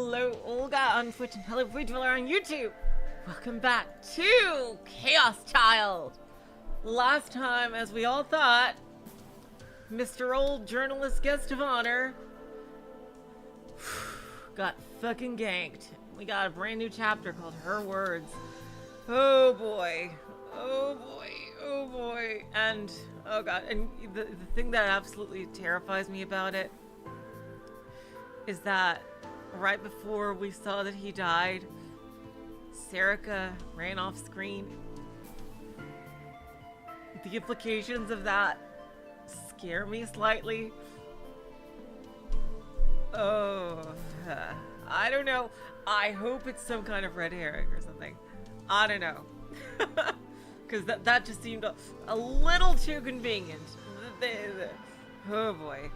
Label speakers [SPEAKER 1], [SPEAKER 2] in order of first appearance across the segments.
[SPEAKER 1] Hello Olga on Twitch and hello Voidweller on YouTube. Welcome back to Chaos Child. Last time, as we all thought, Mr. Old Journalist Guest of Honor got fucking ganked. We got a brand new chapter called Her Words. Oh boy. Oh boy. Oh boy. And, oh god, and the thing that absolutely terrifies me about it is that right before we saw that he died, Serica ran off screen. The implications of that scare me slightly. Oh, I don't know. I hope it's some kind of red herring or something. I don't know. Because that just seemed a little too convenient. Oh boy.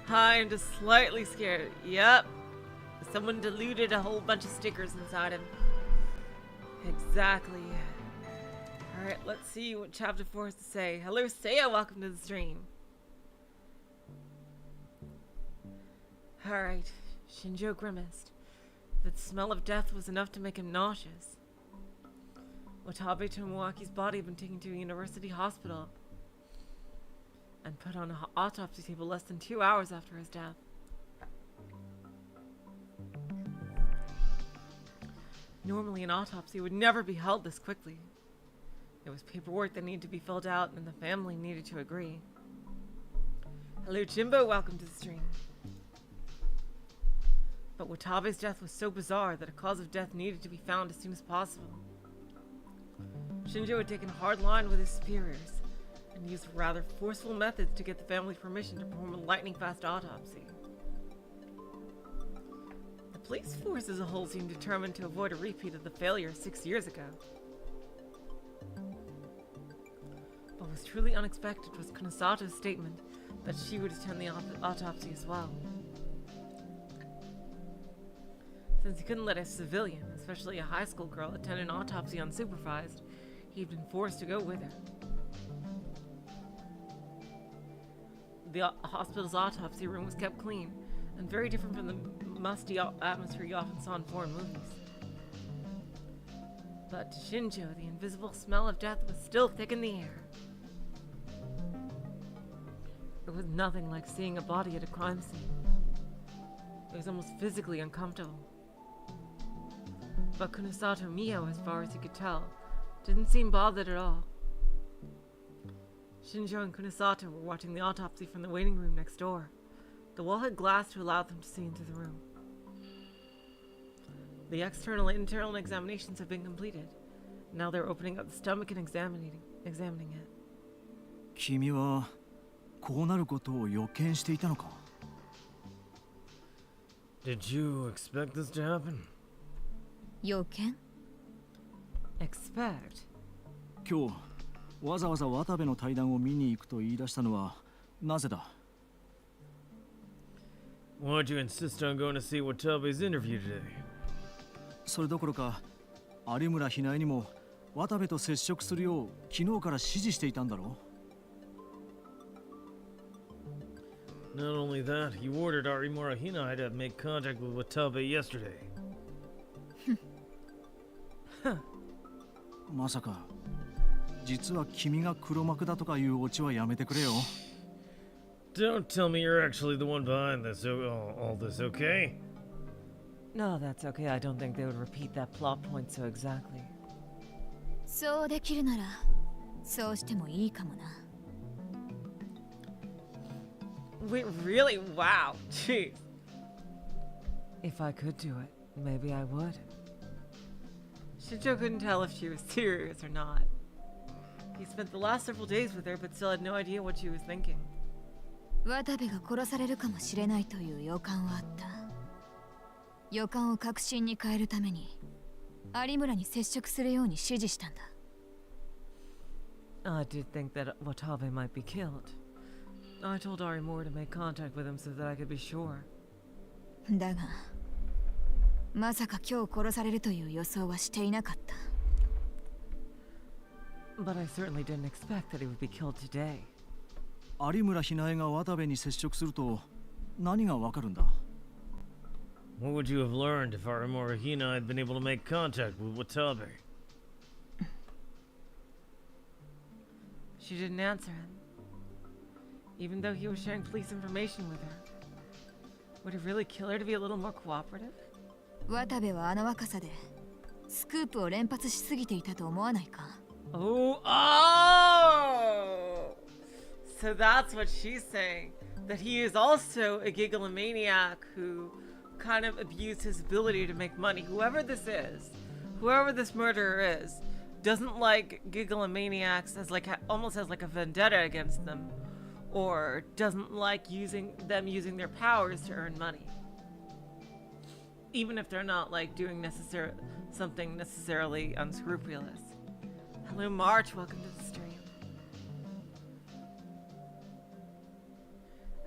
[SPEAKER 1] I'm just slightly scared. Yep. Someone diluted a whole bunch of stickers inside him. Exactly. Alright, let's see what chapter 4 has to say. Hello, Saya. Welcome to the stream. Alright. Shinjo grimaced. The smell of death was enough to make him nauseous. Watabe Tomoaki's body had been taken to a university hospital and put on an autopsy table less than 2 hours after his death. Normally, an autopsy would never be held this quickly. There was paperwork that needed to be filled out, and the family needed to agree. Hello, Jimbo. Welcome to the stream. But Watabe's death was so bizarre that a cause of death needed to be found as soon as possible. Shinjo had taken a hard line with his superiors and used rather forceful methods to get the family permission to perform a lightning-fast autopsy. The police force as a whole seemed determined to avoid a repeat of the failure 6 years ago. What was truly unexpected was Kunisato's statement that she would attend the autopsy as well. Since he couldn't let a civilian, especially a high school girl, attend an autopsy unsupervised, he'd been forced to go with her. The hospital's autopsy room was kept clean, and very different from the musty atmosphere you often saw in foreign movies. But to Shinjo, the invisible smell of death was still thick in the air. It was nothing like seeing a body at a crime scene. It was almost physically uncomfortable. But Kunisato Mio, as far as he could tell, didn't seem bothered at all. Shinjo and Kunisato were watching the autopsy from the waiting room next door. The wall had glass to allow them to see into the room. The external and internal examinations have been completed. Now they're opening up the stomach and examining it.
[SPEAKER 2] 君はこうなることを予見していたのか?
[SPEAKER 3] Did you expect this to happen?
[SPEAKER 4] 予見?
[SPEAKER 1] Expect?
[SPEAKER 2] 今日わざわざ渡部の対談を見に行くと言い出したのはなぜだ?
[SPEAKER 3] Why'd you insist on going to see Watabe's interview today?
[SPEAKER 2] それどころか有村ひなえにも渡部と接触するよう昨日から指示していたんだろ?
[SPEAKER 3] Not only that, you ordered Arimura Hinai to make contact with Watabe yesterday.
[SPEAKER 2] まさか実は君が黒幕だとかいうオチはやめてくれよ。
[SPEAKER 3] Don't tell me you're actually the one behind this, all this, okay?
[SPEAKER 1] No, that's okay. I don't think they would repeat that plot point so exactly.
[SPEAKER 4] そうできるならそうしてもいいかもな。
[SPEAKER 1] Wait, really? Wow. Jeez. If I could do it, maybe I would. Shinjo couldn't tell if she was serious or not. He spent the last several days with her, but still had no idea what she was thinking.
[SPEAKER 4] 渡部が殺されるかもしれないという予感はあった。予感を確信に変えるために有村に接触するように指示したんだ。
[SPEAKER 1] I did think that Watabe might be killed. I told Arimura to make contact with him so that I could be sure.
[SPEAKER 4] だがまさか今日殺されるという予想はしていなかった。
[SPEAKER 1] But I certainly didn't expect that he would be killed today.
[SPEAKER 2] 有村ひなえが渡部に接触すると何がわかるんだ?
[SPEAKER 3] What would you have learned if Arimura Hina had been able to make contact with Watabe?
[SPEAKER 1] She didn't answer him, even though he was sharing police information with her. Would it really kill her to be a little more cooperative?
[SPEAKER 4] 渡部はあの若さでスクープを連発しすぎていたと思わないか？
[SPEAKER 1] Oh! So that's what she's saying. That he is also a gigalomaniac who kind of abused his ability to make money. Whoever this is, whoever this murderer is, doesn't like gigalomaniacs as like almost has like a vendetta against them, or doesn't like using their powers to earn money, even if they're not like doing something necessarily unscrupulous. Hello, March. Welcome to the stream.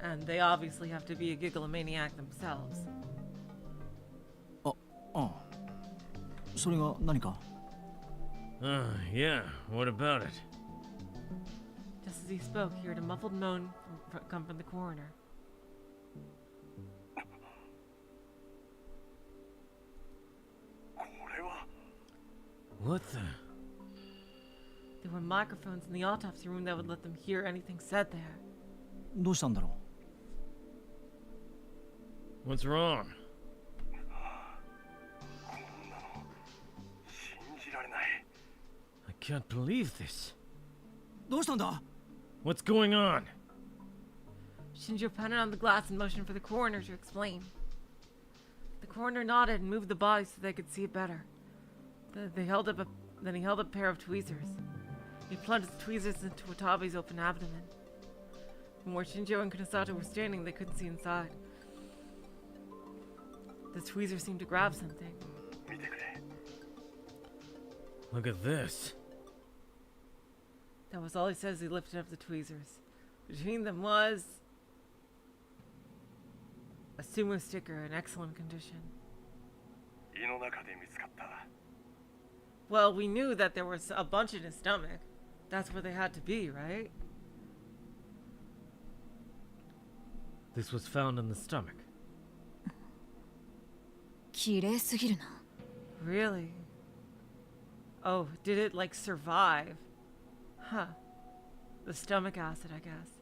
[SPEAKER 1] And they obviously have to be a gigalomaniac themselves.
[SPEAKER 2] あ、それが何か?
[SPEAKER 3] Yeah, what about it?
[SPEAKER 1] Just as he spoke, he heard a muffled moan come from the coroner.
[SPEAKER 3] What the?
[SPEAKER 1] There were microphones in the autopsy room that would let them hear anything said there.
[SPEAKER 2] どうしたんだろ
[SPEAKER 3] What's wrong? I can't believe this.
[SPEAKER 2] う? どうしたんだ?
[SPEAKER 3] What's going on?
[SPEAKER 1] Shinjo pounded on the glass and motioned for the coroner to explain. The coroner nodded and moved the body so they could see it better. Then he held up a pair of tweezers. He plunged the tweezers into Watabe's open abdomen. From where Shinjo and Kunasato were standing, they couldn't see inside. The tweezers seemed to grab something.
[SPEAKER 3] Look at this.
[SPEAKER 1] That was all he said as he lifted up the tweezers. Between them was a sumo sticker in excellent condition. Well, we knew that there was a bunch in his stomach. That's where they had to be, right?
[SPEAKER 3] This was found in the stomach.
[SPEAKER 4] 綺麗すぎるな。
[SPEAKER 1] Really? Oh, did it like survive? Huh. The stomach acid, I guess.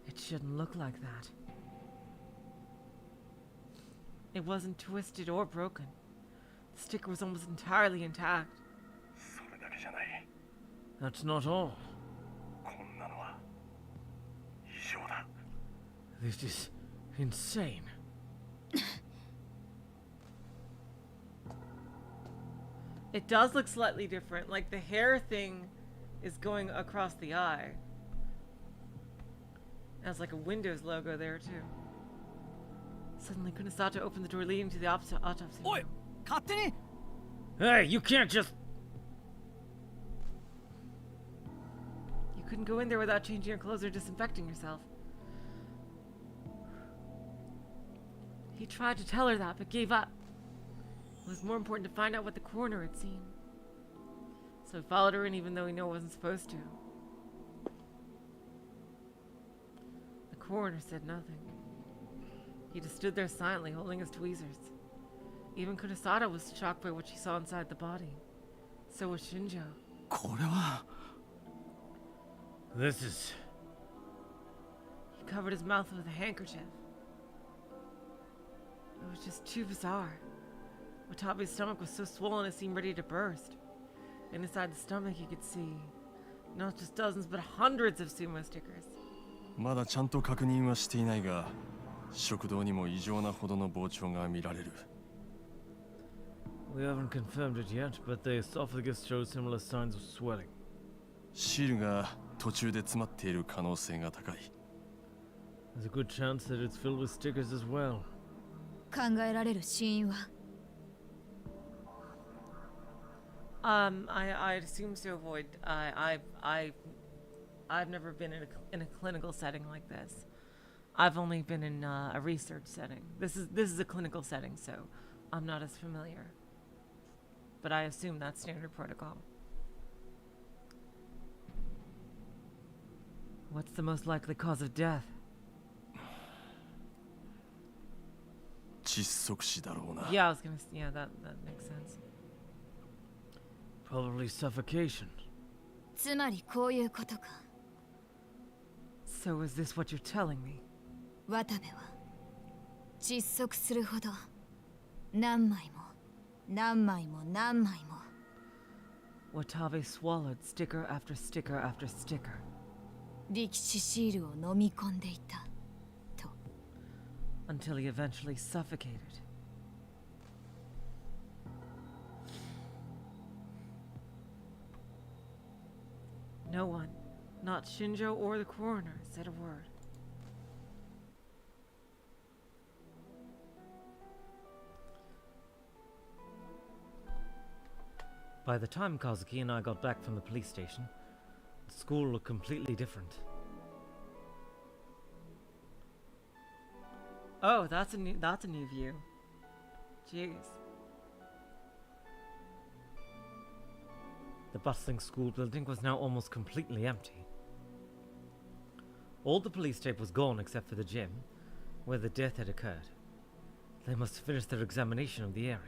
[SPEAKER 1] It shouldn't look like that. It wasn't twisted or broken. The sticker was almost entirely intact.
[SPEAKER 3] That's not all. This is insane.
[SPEAKER 1] It does look slightly different. Like the hair thing is going across the eye. Has like a Windows logo there too. Suddenly, Kunasato opened the door leading to the autopsy room.
[SPEAKER 2] おい、勝手に!
[SPEAKER 3] Hey, you can't just...
[SPEAKER 1] You couldn't go in there without changing your clothes or disinfecting yourself. He tried to tell her that, but gave up. It was more important to find out what the coroner had seen. So he followed her in even though he knew he wasn't supposed to. The coroner said nothing. He just stood there silently, holding his tweezers. Even Kunasato was shocked by what she saw inside the body. So was Shinjo.
[SPEAKER 2] これは...
[SPEAKER 3] This is...
[SPEAKER 1] He covered his mouth with a handkerchief. It was just too bizarre. Watabe's stomach was so swollen it seemed ready to burst. And inside the stomach you could see not just dozens but hundreds of sumo stickers.
[SPEAKER 5] まだちゃんと確認はしていないが、食道にも異常なほどの膨張が見られる。
[SPEAKER 3] We haven't confirmed it yet, but the esophagus shows similar signs of swelling.
[SPEAKER 5] シールが途中で詰まっている可能性が高い。
[SPEAKER 3] There's a good chance that it's filled with stickers as well.
[SPEAKER 4] 考えられる死因は
[SPEAKER 1] I'd assume to avoid. I've never been in a clinical setting like this. I've only been in a research setting. This is a clinical setting, so I'm not as familiar. But I assume that's standard protocol. What's the most likely cause of death?
[SPEAKER 5] 窒息死だろうな。
[SPEAKER 1] Yeah, I was gonna. Yeah, that makes sense.
[SPEAKER 3] Probably suffocation.
[SPEAKER 4] つまりこういうことか。
[SPEAKER 1] So is this what you're telling me?
[SPEAKER 4] 渡部は窒息するほど何枚も何枚も何枚も
[SPEAKER 1] Watabe swallowed sticker after sticker after sticker.
[SPEAKER 4] 力士シールを飲み込んでいたと。
[SPEAKER 1] Until he eventually suffocated. No one, not Shinjo or the coroner, said a word.
[SPEAKER 3] By the time Kazuki and I got back from the police station, the school looked completely different.
[SPEAKER 1] Oh, that's a new view. Jeez.
[SPEAKER 3] The bustling school building was now almost completely empty. All the police tape was gone except for the gym, where the death had occurred. They must have finished their examination of the area.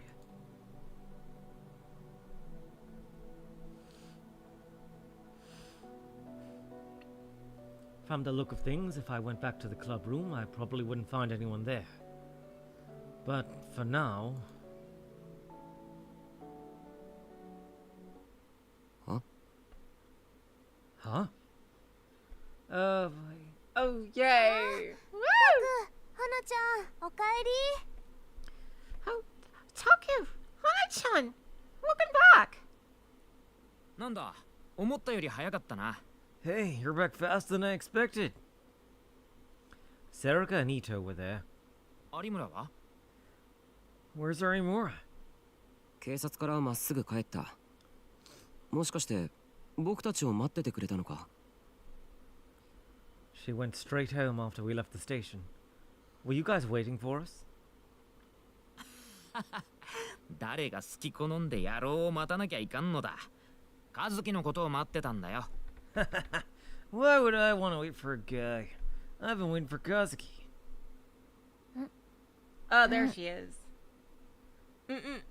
[SPEAKER 3] From the look of things, if I went back to the club room, I probably wouldn't find anyone there. But for now...
[SPEAKER 5] Huh?
[SPEAKER 3] Huh?
[SPEAKER 1] Oh boy. Oh yay! Woo!
[SPEAKER 6] 花ちゃん、おかえり。
[SPEAKER 1] Oh, Taku! Hana-chan! Welcome back!
[SPEAKER 7] なんだ、思ったより早かったな。
[SPEAKER 3] Hey, you're back faster than I expected. Serika and Ito were there.
[SPEAKER 7] 有村は
[SPEAKER 3] Where's Arimura?
[SPEAKER 8] 警察からまっすぐ帰った。もしかして僕たちを待っててくれたのか？
[SPEAKER 3] She went straight home after we left the station. Were you guys waiting for us?
[SPEAKER 7] 誰が好き好んで野郎を待たなきゃいかんのだ。和樹のことを待ってたんだよ。
[SPEAKER 3] Why would I want to wait for a guy? I've been waiting for Kazuki.
[SPEAKER 1] Oh, there she is. Mm-mm.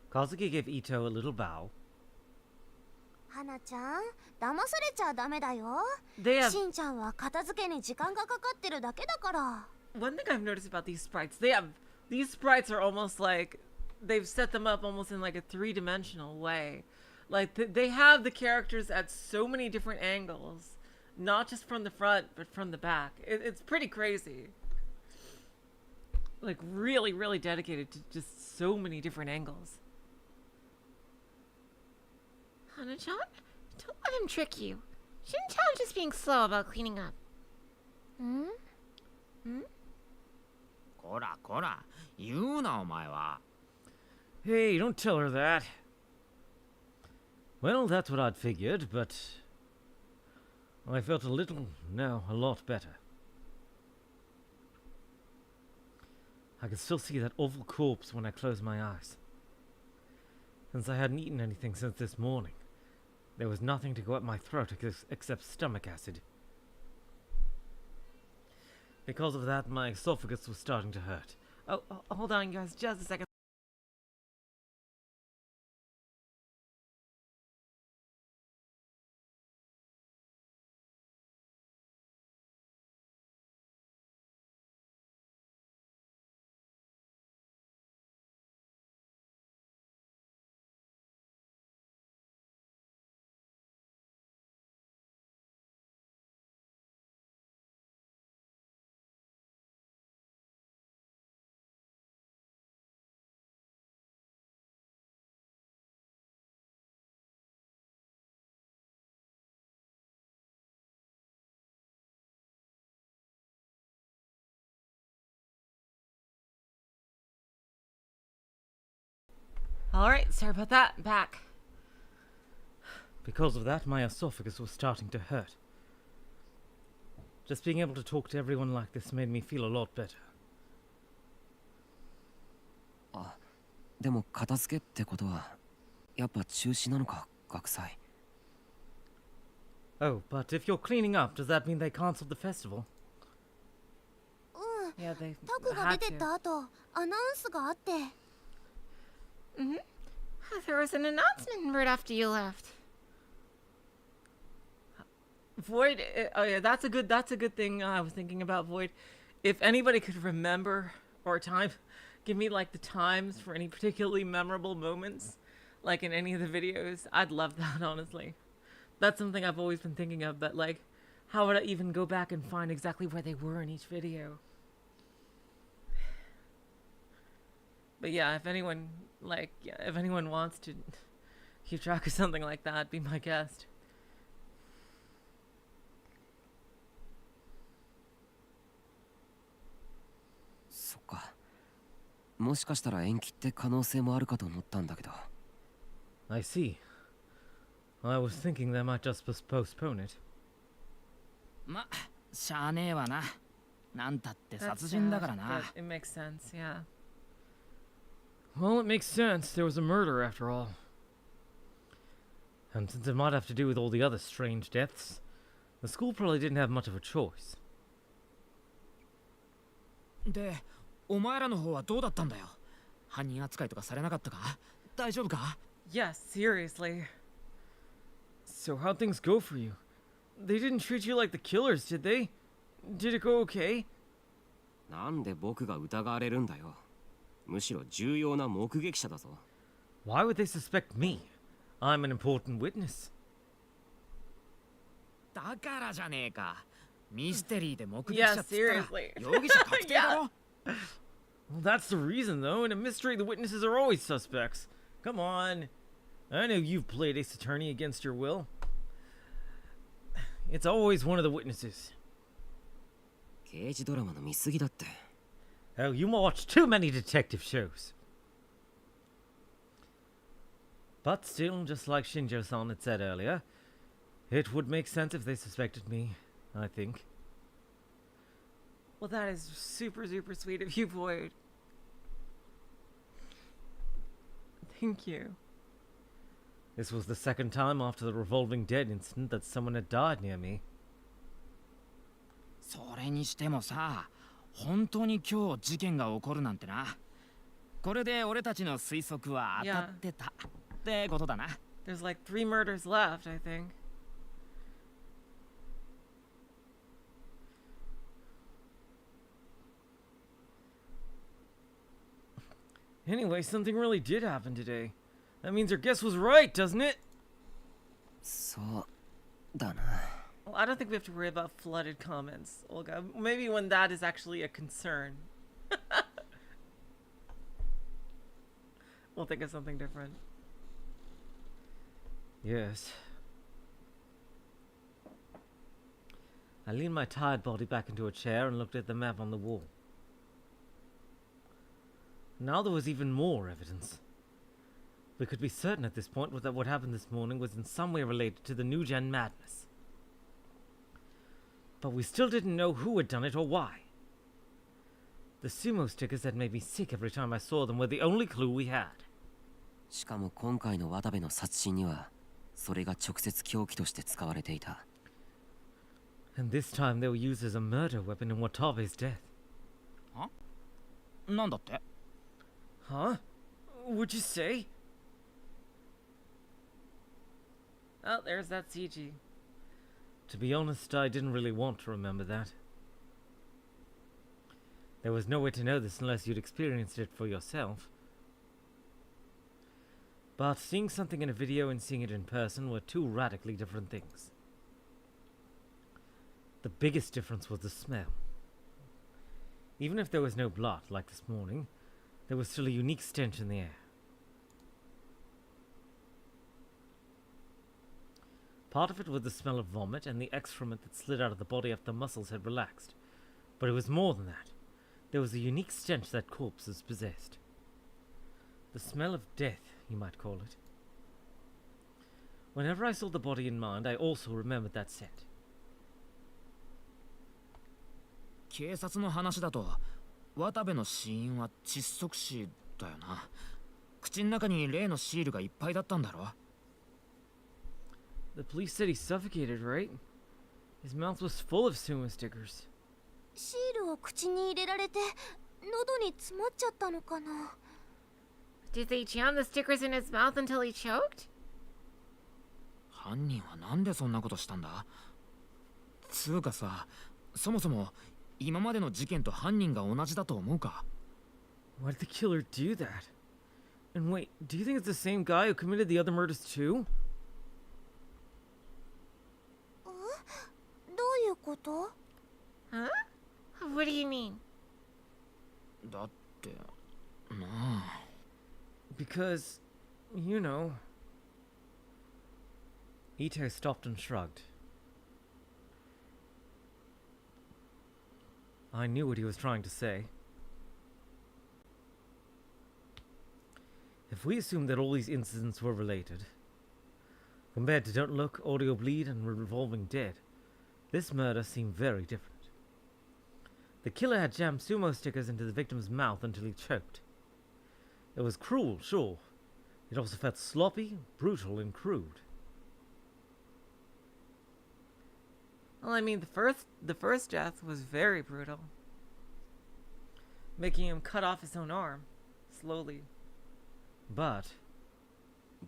[SPEAKER 3] Kazuki gave Ito a little bow.
[SPEAKER 6] 花ちゃん、騙されちゃダメだよ。
[SPEAKER 1] They have
[SPEAKER 6] しんちゃんは片付けに時間がかかってるだけだから。
[SPEAKER 1] one thing I've noticed about these sprites. These sprites are almost like they've set them up almost in like a three-dimensional way. Like they have the characters at so many different angles, not just from the front but from the back. It's pretty crazy. Like really, really dedicated to just so many different angles. Hana-chan, don't let him trick you. Shin-chan just being slow about cleaning up.
[SPEAKER 6] ん？
[SPEAKER 7] こらこら、言うなお前は。
[SPEAKER 3] Hey, don't tell her that. Well, that's what I'd figured, but I felt a little, no, a lot better. I could still see that awful corpse when I closed my eyes. Since I hadn't eaten anything since this morning, there was nothing to go up my throat except stomach acid. Because of that, my esophagus was starting to hurt.
[SPEAKER 1] Oh, hold on, guys, just a second. Alright, sorry about that. Back.
[SPEAKER 3] Because of that, my esophagus was starting to hurt. Just being able to talk to everyone like this made me feel a lot better.
[SPEAKER 8] あ、でも片付けってことはやっぱ中止なのか、学祭。
[SPEAKER 3] Oh, but if you're cleaning up, does that mean they cancelled the festival?
[SPEAKER 6] うん、
[SPEAKER 1] Yeah, they
[SPEAKER 6] タクが
[SPEAKER 1] had
[SPEAKER 6] 出てっ
[SPEAKER 1] to.
[SPEAKER 6] た後アナウンスがあって。
[SPEAKER 1] Mm-hmm. There was an announcement right after you left. Void. Oh yeah, that's a good thing. I was thinking about Void. If anybody could remember or give me like the times for any particularly memorable moments, like in any of the videos, I'd love that. Honestly, that's something I've always been thinking of. But like, how would I even go back and find exactly where they were in each video? But yeah, if anyone wants to keep track of something like that, be my guest.
[SPEAKER 8] そっか。もしかしたら延期って可能性もあるかと思ったんだけど。
[SPEAKER 3] I see. I was thinking they might just postpone it.
[SPEAKER 7] ま、しゃあねえわな。なんたって
[SPEAKER 1] That's
[SPEAKER 7] 殺人だから
[SPEAKER 1] sad,
[SPEAKER 7] な。
[SPEAKER 1] but it makes sense, yeah.
[SPEAKER 3] Well, it makes sense. There was a murder after all. And since it might have to do with all the other strange deaths, the school probably didn't have much of a choice.
[SPEAKER 7] で、お前らの方はどうだったんだよ。犯人扱いとかされなかったか？大丈夫か？
[SPEAKER 1] Yes, seriously.
[SPEAKER 3] So how'd things go for you? They didn't treat you like the killers, did they? Did it go okay?
[SPEAKER 8] なんで僕が疑われるんだよ。むしろ重要な目撃者だぞ。
[SPEAKER 3] Why would they suspect me? I'm an important witness.
[SPEAKER 7] だからじゃねえか。ミステリーで目撃
[SPEAKER 1] Yeah,
[SPEAKER 7] 者っつったら
[SPEAKER 1] seriously.
[SPEAKER 7] 容疑者確定だろ。
[SPEAKER 3] Well, that's the reason, though. In a mystery, the witnesses are always suspects. Come on. I know you've played Ace Attorney against your will. It's always one of the witnesses.
[SPEAKER 8] 刑事ドラマの見過ぎだって。
[SPEAKER 3] Oh, you watch too many detective shows. But still, just like Shinjo-san had said earlier, it would make sense if they suspected me, I think.
[SPEAKER 1] Well, that is super, super sweet of you, Void. Thank you.
[SPEAKER 3] This was the second time after the revolving dead incident that someone had died near me.
[SPEAKER 7] それにしてもさ、本当に今日事件が起こるなんてな。これで俺たちの推測は当たってた。ってことだな。
[SPEAKER 1] There's like 3 murders left, I think.
[SPEAKER 3] Anyway, something really did happen today. That means our guess was right, doesn't it?
[SPEAKER 8] そうだな。
[SPEAKER 1] Well, I don't think we have to worry about flooded comments, Olga. Maybe when that is actually a concern. We'll think of something different.
[SPEAKER 3] Yes. I leaned my tired body back into a chair and looked at the map on the wall. Now there was even more evidence. We could be certain at this point that what happened this morning was in some way related to the New Gen madness. But we still didn't know who had done it or why. The sumo stickers that made me sick every time I saw them were the only clue we had.
[SPEAKER 8] しかも今回の渡部の殺人にはそれが直接凶器として使われていた。
[SPEAKER 3] And this time they were used as a murder weapon in Watabe's death.
[SPEAKER 7] は？なんだって？
[SPEAKER 3] Huh? What'd you say?
[SPEAKER 1] Oh, there's that CG.
[SPEAKER 3] To be honest, I didn't really want to remember that. There was no way to know this unless you'd experienced it for yourself. But seeing something in a video and seeing it in person were two radically different things. The biggest difference was the smell. Even if there was no blood, like this morning, there was still a unique stench in the air. Part of it was the smell of vomit and the excrement that slid out of the body after the muscles had relaxed. But it was more than that. There was a unique stench that corpses possessed. The smell of death, you might call it. Whenever I saw the body in mind, I also remembered that scent.
[SPEAKER 7] 警察の話だと、渡部の死因は窒息死だよな。口の中に例のシールがいっぱいだったんだろ。
[SPEAKER 3] The police said he suffocated, right? His mouth was full of sumo stickers.
[SPEAKER 6] シールを口に入れられて喉に詰まっちゃったのかな。
[SPEAKER 1] Did they jam the stickers in his mouth until he choked?
[SPEAKER 7] 犯人はなんでそんなことしたんだ？つうかさ、そもそも今までの事件と犯人が同じだと思うか？
[SPEAKER 3] Why did the killer do that? And wait, do you think it's the same guy who committed the other murders too?
[SPEAKER 6] どういうこと？
[SPEAKER 1] Huh? What do you mean?
[SPEAKER 7] だってなあ。
[SPEAKER 3] Because, you know... Ito stopped and shrugged. I knew what he was trying to say. If we assume that all these incidents were related, compared to Don't Look, Audio Bleed, and Revolving Dead, this murder seemed very different. The killer had jammed sumo stickers into the victim's mouth until he choked. It was cruel, sure. It also felt sloppy, brutal, and crude.
[SPEAKER 1] Well, I mean, the first death was very brutal, making him cut off his own arm slowly.
[SPEAKER 3] But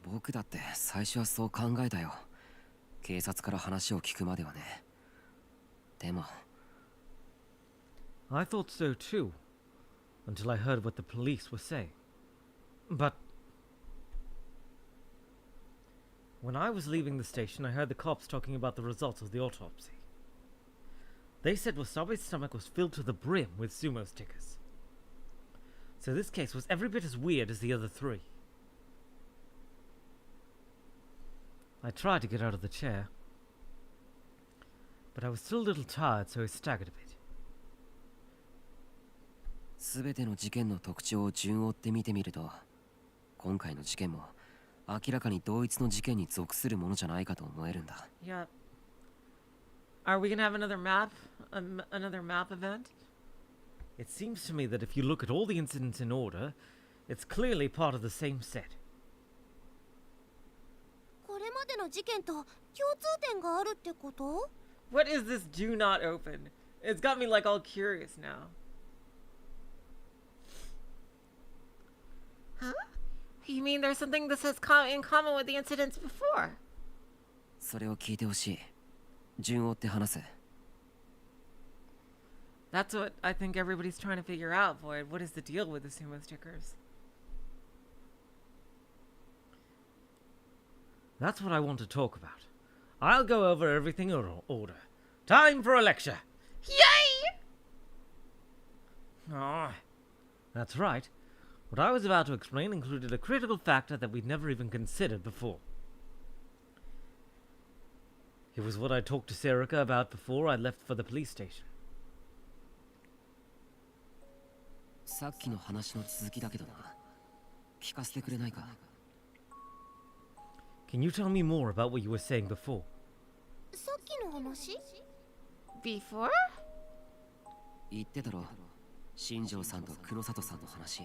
[SPEAKER 8] 僕だって最初はそう考えたよ。警察から話を聞くまではね。でも
[SPEAKER 3] I thought so too, until I heard what the police were saying. But when I was leaving the station, I heard the cops talking about the results of the autopsy. They said Wasabi's stomach was filled to the brim with sumo stickers. So this case was every bit as weird as the other three. I tried to get out of the chair, but I was still a little tired, so I staggered a bit.
[SPEAKER 8] すべての事件の特徴を順を追って見てみると、今回の事件も明らかに同一の事件に属するものじゃないかと思えるんだ。
[SPEAKER 1] Yeah. Are we gonna have another map? Another map event?
[SPEAKER 3] It seems to me that if you look at all the incidents in order, it's clearly part of the same set.
[SPEAKER 6] これまでの事件と共通点があるってこと？
[SPEAKER 1] What is this do not open? It's got me like all curious now. Huh? You mean there's something that says in common with the incidents before?
[SPEAKER 8] それを聞いてほしい。順を追って話す。
[SPEAKER 1] That's what I think everybody's trying to figure out, Void. What is the deal with the sumo stickers?
[SPEAKER 3] That's what I want to talk about. I'll go over everything in order. Time for a lecture!
[SPEAKER 1] Yay!
[SPEAKER 3] Ah, that's right. What I was about to explain included a critical factor that we'd never even considered before. It was what I talked to Serica about before I left for the police station.
[SPEAKER 8] さっきの話の続きだけどな。聞かせてくれないか？
[SPEAKER 3] Can you tell me more about what you were saying before?
[SPEAKER 6] さっきの話？
[SPEAKER 1] Before?
[SPEAKER 8] 言ってたろ。新庄さんと黒里さんの話。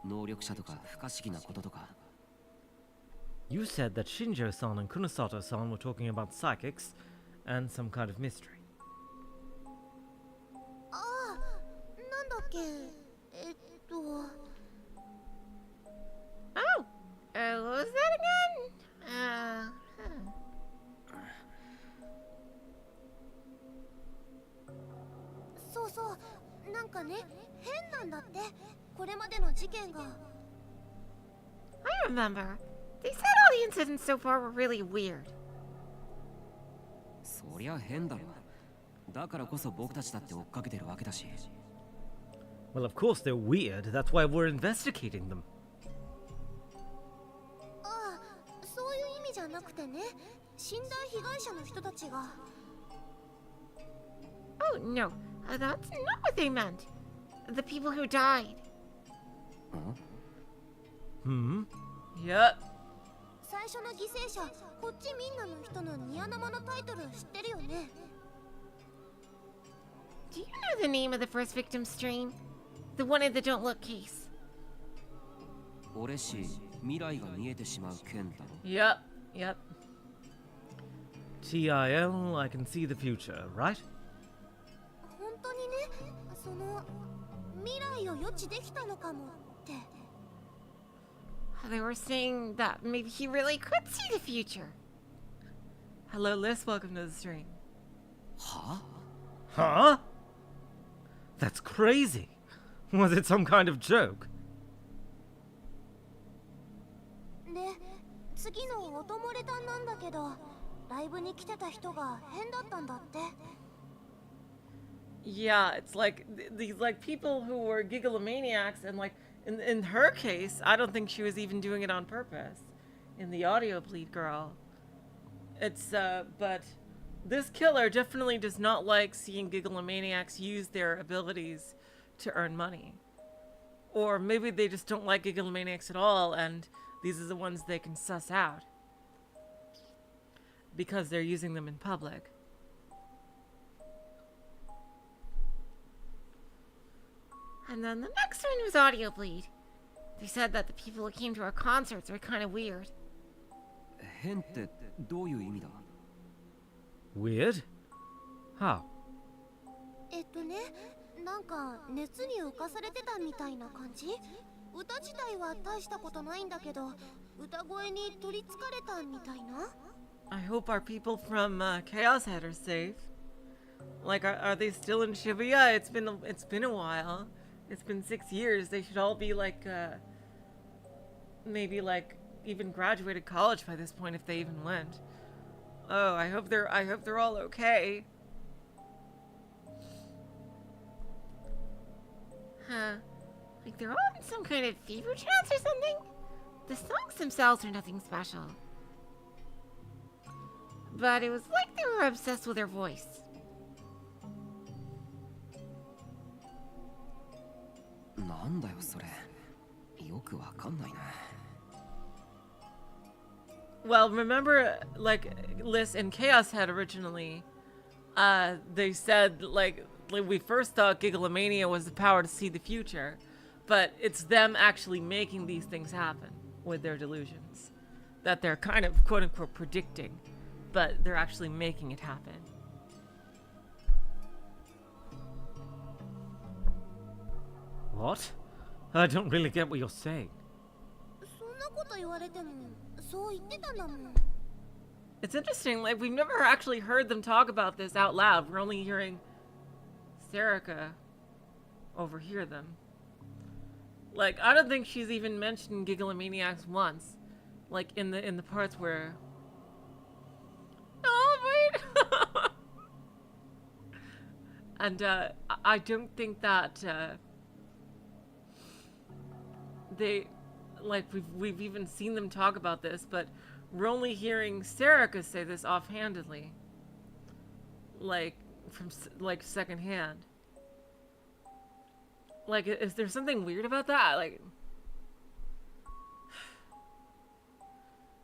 [SPEAKER 8] 能力者とか不可思議なこととか。
[SPEAKER 3] You said that Shinjo-san and Kunosato-san were talking about psychics and some kind of mystery.
[SPEAKER 6] ああ、なんだっけ。
[SPEAKER 1] Oh, what was that again? Hmm.
[SPEAKER 6] そうそう、なんかね、変なんだって。これまでの事件が。
[SPEAKER 1] I remember. They said all the incidents so far were really weird.
[SPEAKER 8] そりゃ変だろ。だからこそ僕たちだって追っかけてるわけだし。
[SPEAKER 3] Well, of course they're weird. That's why we're investigating them.
[SPEAKER 6] ああ、そういう意味じゃなくてね。死んだ被害者の人たちが。
[SPEAKER 1] Oh, no. That's not what they meant. The people who died.
[SPEAKER 3] Hmm?
[SPEAKER 1] Yep.
[SPEAKER 6] 最初の犠牲者、こっちみんなの人のニア生のタイトル知ってるよね。
[SPEAKER 1] Do you know the name of the first victim stream? The one in the Don't Look case.
[SPEAKER 8] 俺し、未来が見えてしまう剣だろ。
[SPEAKER 1] Yep. Yep.
[SPEAKER 3] TIL, I can see the future, right?
[SPEAKER 6] 本当にね、その未来を予知できたのかもって。
[SPEAKER 1] They were saying that maybe he really could see the future. Hello, Liz. Welcome to the stream.
[SPEAKER 8] Huh?
[SPEAKER 3] Huh? That's crazy. Was it some kind of joke?
[SPEAKER 6] で、次の音漏れ弾なんだけど、ライブに来てた人が変だったんだって。
[SPEAKER 1] Yeah, it's like these like people who were gigalomaniacs, and like in her case, I don't think she was even doing it on purpose. In the audio bleed girl, it's but this killer definitely does not like seeing gigalomaniacs use their abilities to earn money. Or maybe they just don't like gigalomaniacs at all, and these are the ones they can suss out because they're using them in public. And then the next one was audio bleed. They said that the people who came to our concerts were kind of weird.
[SPEAKER 8] 変ってどういう意味だ?
[SPEAKER 3] Weird? How?
[SPEAKER 6] なんか熱に浮かされてたみたいな感じ。歌自体は大したことないんだけど、歌声に取りつかれたみたいな。
[SPEAKER 1] I hope our people from Chaos Head are safe. Like, are they still in Shibuya? It's been a while. It's been 6 years. They should all be like, maybe like even graduated college by this point if they even went. Oh, I hope they're all okay. Huh? Like they're all in some kind of fever trance or something? The songs themselves are nothing special. But it was like they were obsessed with their voice. Well, remember, like, Liz and Chaos Head originally, they said, like we first thought Gigalomania was the power to see the future, but it's them actually making these things happen with their delusions. That they're kind of, quote-unquote, predicting, but they're actually making it happen.
[SPEAKER 3] What? I don't really get what you're saying.
[SPEAKER 6] そんなこと言われても、そう言ってたんだもん。
[SPEAKER 1] It's interesting, like, we've never actually heard them talk about this out loud. We're only hearing Serica overhear them. Like, I don't think she's even mentioned Gigalomaniacs once. Like, in the parts where... Oh, wait! And, I don't think that, they... Like, we've even seen them talk about this, but we're only hearing Serica say this offhandedly. Like, from, like, secondhand. Like, is there something weird about that? Like...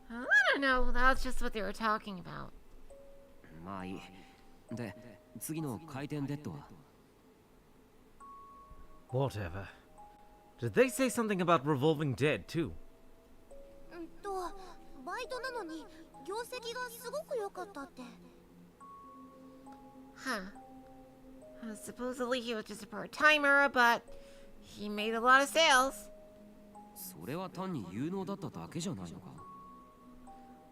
[SPEAKER 1] I don't know, that's just what they were talking about.
[SPEAKER 8] まあいい。で、次の回転デッドは?
[SPEAKER 3] Whatever. Did they say something about revolving dead too?
[SPEAKER 6] バイトなのに業績がすごく良かったって。
[SPEAKER 1] Huh. Supposedly he was just a part-timer, but he made a lot of sales.
[SPEAKER 8] それは単に有能だっただけじゃないのか?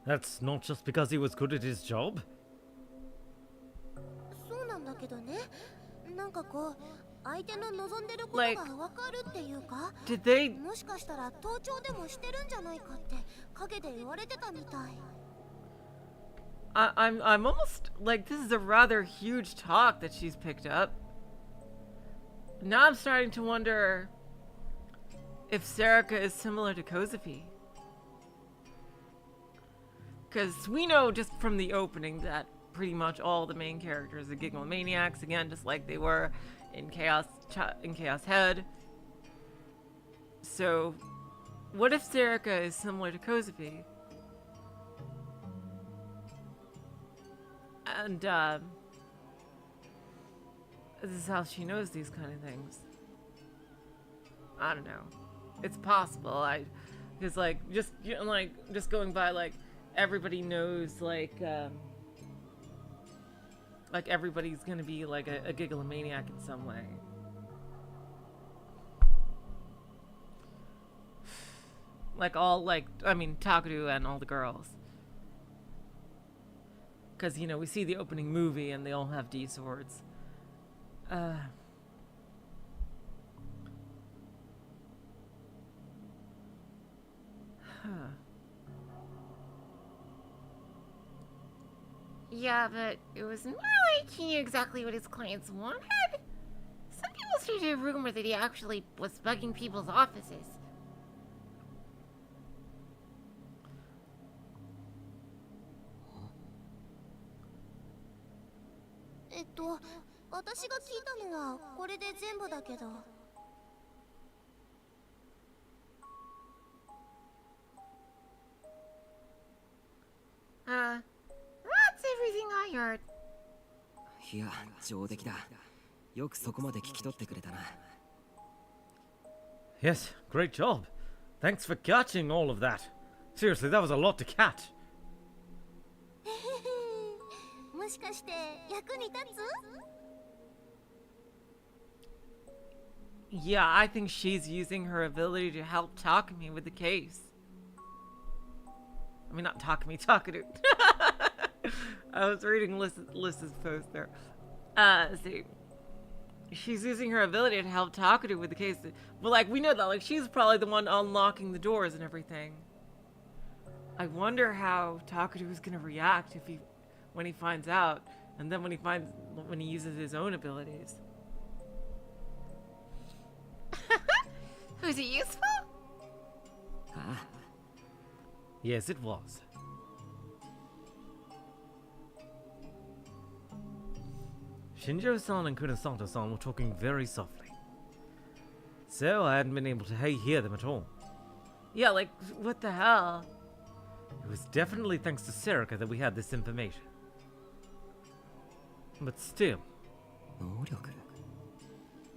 [SPEAKER 3] That's not just because he was good at his job?
[SPEAKER 6] そうなんだけどね。なんかこう、相手の望んでることがわかるっていうか、
[SPEAKER 1] Did they...
[SPEAKER 6] もしかしたら盗聴でもしてるんじゃないかって陰で言われてたみたい。
[SPEAKER 1] I'm almost like this is a rather huge talk that she's picked up. Now I'm starting to wonder if Serica is similar to Kozapi. Because we know just from the opening that pretty much all the main characters are Gigalomaniacs, again, just like they were in Chaos Head. So, what if Serica is similar to Kozapi? And, this is how she knows these kind of things. I don't know. It's possible. Because, like, just, you know, like, just going by, like, everybody knows, like everybody's gonna be, like, a gigalomaniac in some way. Like all like I mean Takuru and all the girls. Because you know we see the opening movie and they all have D swords. Huh.
[SPEAKER 9] Yeah, but it was more like he knew exactly what his clients wanted. Some people started a rumor that he actually was bugging people's offices.
[SPEAKER 6] 私が聞いたのはこれで全部だけど。
[SPEAKER 9] That's everything I heard.
[SPEAKER 8] いや、上出来だ。よくそこまで聞き取ってくれたな。
[SPEAKER 3] Yes, great job. Thanks for catching all of that. Seriously, that was a lot to catch.
[SPEAKER 6] もしかして役に立つ？
[SPEAKER 1] Yeah, I think she's using her ability to help Takumi with the case. I mean, not Takumi, Takuru. I was reading Lys's post there. See. She's using her ability to help Takuru with the case. Well, like, we know that, like, she's probably the one unlocking the doors and everything. I wonder how Takuru is gonna react when he finds out, and then when he uses his own abilities.
[SPEAKER 9] Was it useful?
[SPEAKER 8] Ah.
[SPEAKER 3] Yes, it was. Shinjo-san and Kunasato-san were talking very softly. So I hadn't been able to hear them at all.
[SPEAKER 1] Yeah, like, what the hell?
[SPEAKER 3] It was definitely thanks to Serica that we had this information. But still...
[SPEAKER 8] 能力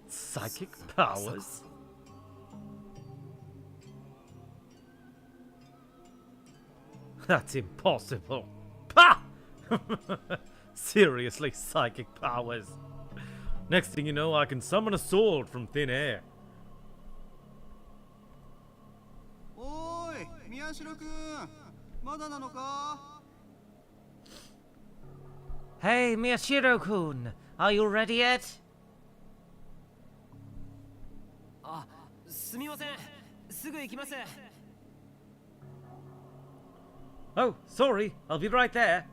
[SPEAKER 3] Psychic powers? That's impossible. Pah! Seriously, psychic powers. Next thing you know, I can summon a sword from thin air.
[SPEAKER 10] Oi, Miyashiro-kun. Mada nano ka?
[SPEAKER 1] Hey, Miyashiro-kun, are you ready yet?
[SPEAKER 8] あ、すみません。すぐ行きます。
[SPEAKER 3] Oh, sorry, I'll be right there.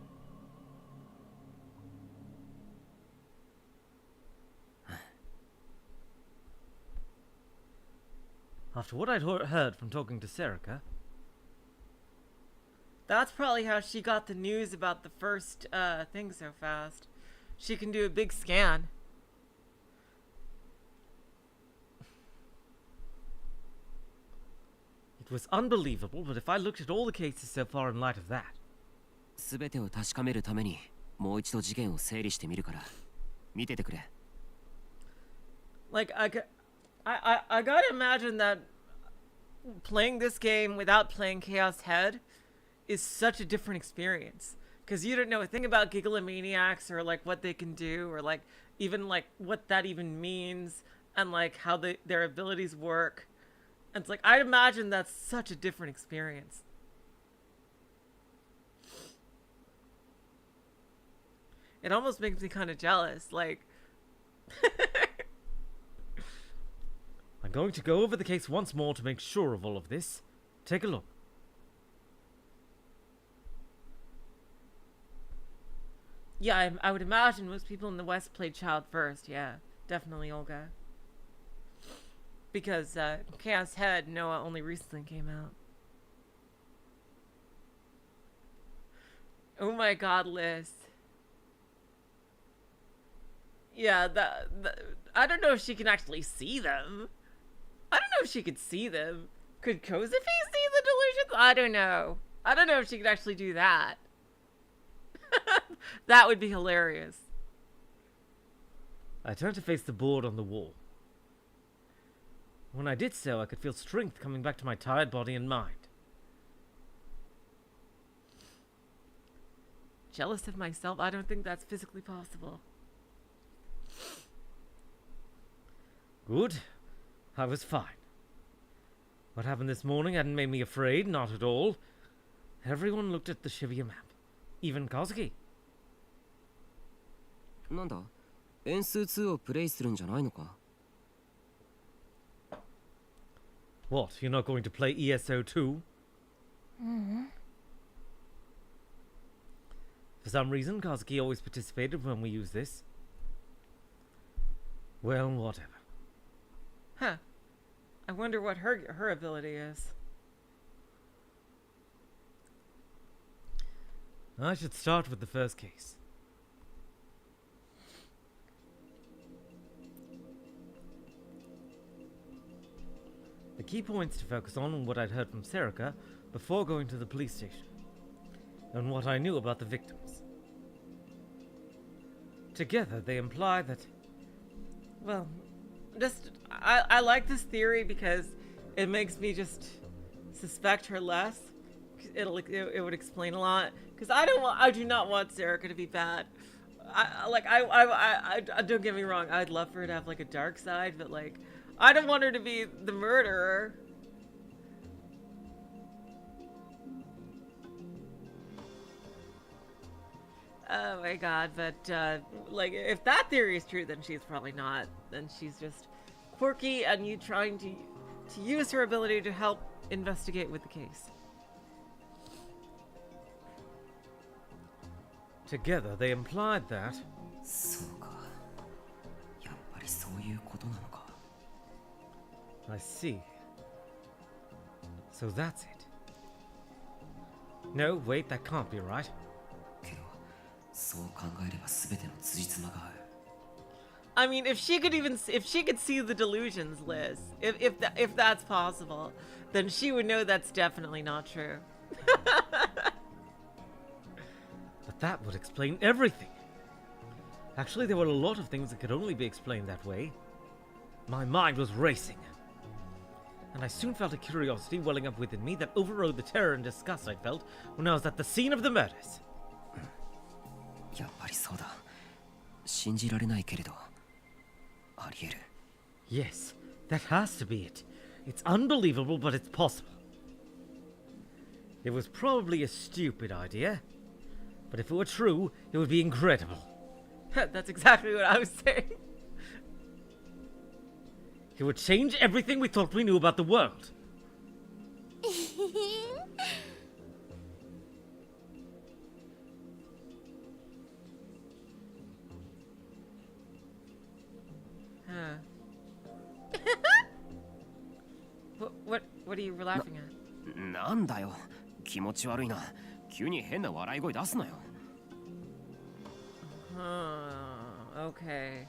[SPEAKER 3] After what I'd heard from talking to Serica...
[SPEAKER 1] That's probably how she got the news about the first thing so fast. She can do a big scan.
[SPEAKER 3] It was unbelievable, but if I looked at all the cases so far in light of that...
[SPEAKER 8] すべてを確かめるためにもう一度事件を整理してみるから見ててくれ。
[SPEAKER 1] Like, I gotta imagine that playing this game without playing Chaos Head is such a different experience. Because you don't know a thing about gigalomaniacs or like what they can do or like even like what that even means and like how their abilities work. And it's like, I'd imagine that's such a different experience. It almost makes me kind of jealous, like...
[SPEAKER 3] I'm going to go over the case once more to make sure of all of this. Take a look.
[SPEAKER 1] Yeah, I would imagine most people in the West played Child first, yeah. Definitely Olga. Because Chaos Head, Noah, only recently came out. Oh my god, Liz. Yeah, I don't know if she can actually see them. I don't know if she could see them. Could Kozafi see the delusions? I don't know. I don't know if she could actually do that. That would be hilarious.
[SPEAKER 3] I turned to face the board on the wall. When I did so, I could feel strength coming back to my tired body and mind.
[SPEAKER 1] Jealous of myself? I don't think that's physically possible.
[SPEAKER 3] Good. I was fine. What happened this morning hadn't made me afraid, not at all. Everyone looked at the Shibuya map. Even Kazuki.
[SPEAKER 8] なんだ円数2をプレイするんじゃないのか
[SPEAKER 3] What, you're not going to play ESO2? For some reason, Kazuki always participated when we use this. Well, whatever.
[SPEAKER 1] Huh. I wonder what her ability is.
[SPEAKER 3] I should start with the first case. The key points to focus on were what I'd heard from Serica before going to the police station, and what I knew about the victims. Together, they imply that...
[SPEAKER 1] Well, I like this theory because it makes me just suspect her less. It would explain a lot. Because I do not want Serica to be bad. I don't get me wrong. I'd love for her to have like a dark side, but like I don't want her to be the murderer. Oh my god, but like if that theory is true, then she's probably not. Then she's just quirky and you trying to use her ability to help investigate with the case.
[SPEAKER 3] Together, they implied that...
[SPEAKER 8] そうかやっぱりそういうことなのか
[SPEAKER 3] I see. So that's it. No, wait, that can't be right.
[SPEAKER 8] けどそう考えれば全ての辻褄が合う
[SPEAKER 1] I mean, if she could see the delusions, Liz, if that's possible, then she would know that's definitely not true.
[SPEAKER 3] But that would explain everything. Actually, there were a lot of things that could only be explained that way. My mind was racing. And I soon felt a curiosity welling up within me that overrode the terror and disgust I felt when I was at the scene of the murders.
[SPEAKER 8] やっぱりそうだ信じられないけれどあり得る
[SPEAKER 3] Yes, that has to be it. It's unbelievable, but it's possible. It was probably a stupid idea, but if it were true, it would be incredible.
[SPEAKER 1] That's exactly what I was saying.
[SPEAKER 3] It would change everything we thought we knew about the world.
[SPEAKER 1] Huh. What are you laughing at?
[SPEAKER 8] なんだよ気持ち悪いな急に変な笑い声出すなよ
[SPEAKER 1] Okay.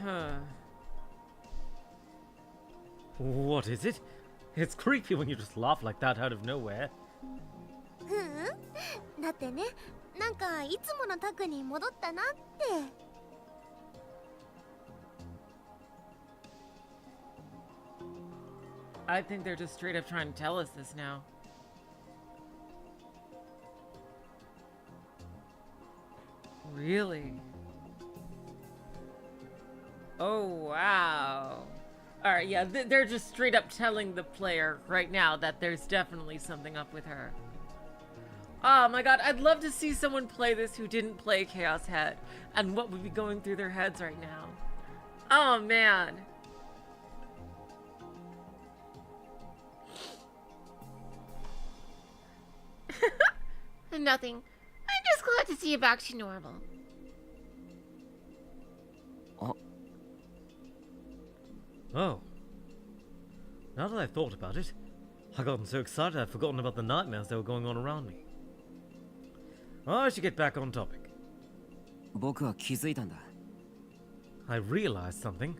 [SPEAKER 1] Huh.
[SPEAKER 3] What is it? It's creepy when you just laugh like that out of nowhere.
[SPEAKER 6] だってねなんかいつものタクに戻ったなって
[SPEAKER 1] I think they're just straight up trying to tell us this now. Really? Oh, wow. Alright, yeah, they're just straight up telling the player right now that there's definitely something up with her. Oh my god, I'd love to see someone play this who didn't play Chaos Head, and what would be going through their heads right now. Oh man.
[SPEAKER 9] Nothing. I'm just glad to see you back to normal.
[SPEAKER 3] Oh. Now that I've thought about it, I've gotten so excited I've forgotten about the nightmares that were going on around me. I should get back on topic.
[SPEAKER 8] 僕は気づいたんだ
[SPEAKER 3] I realized something.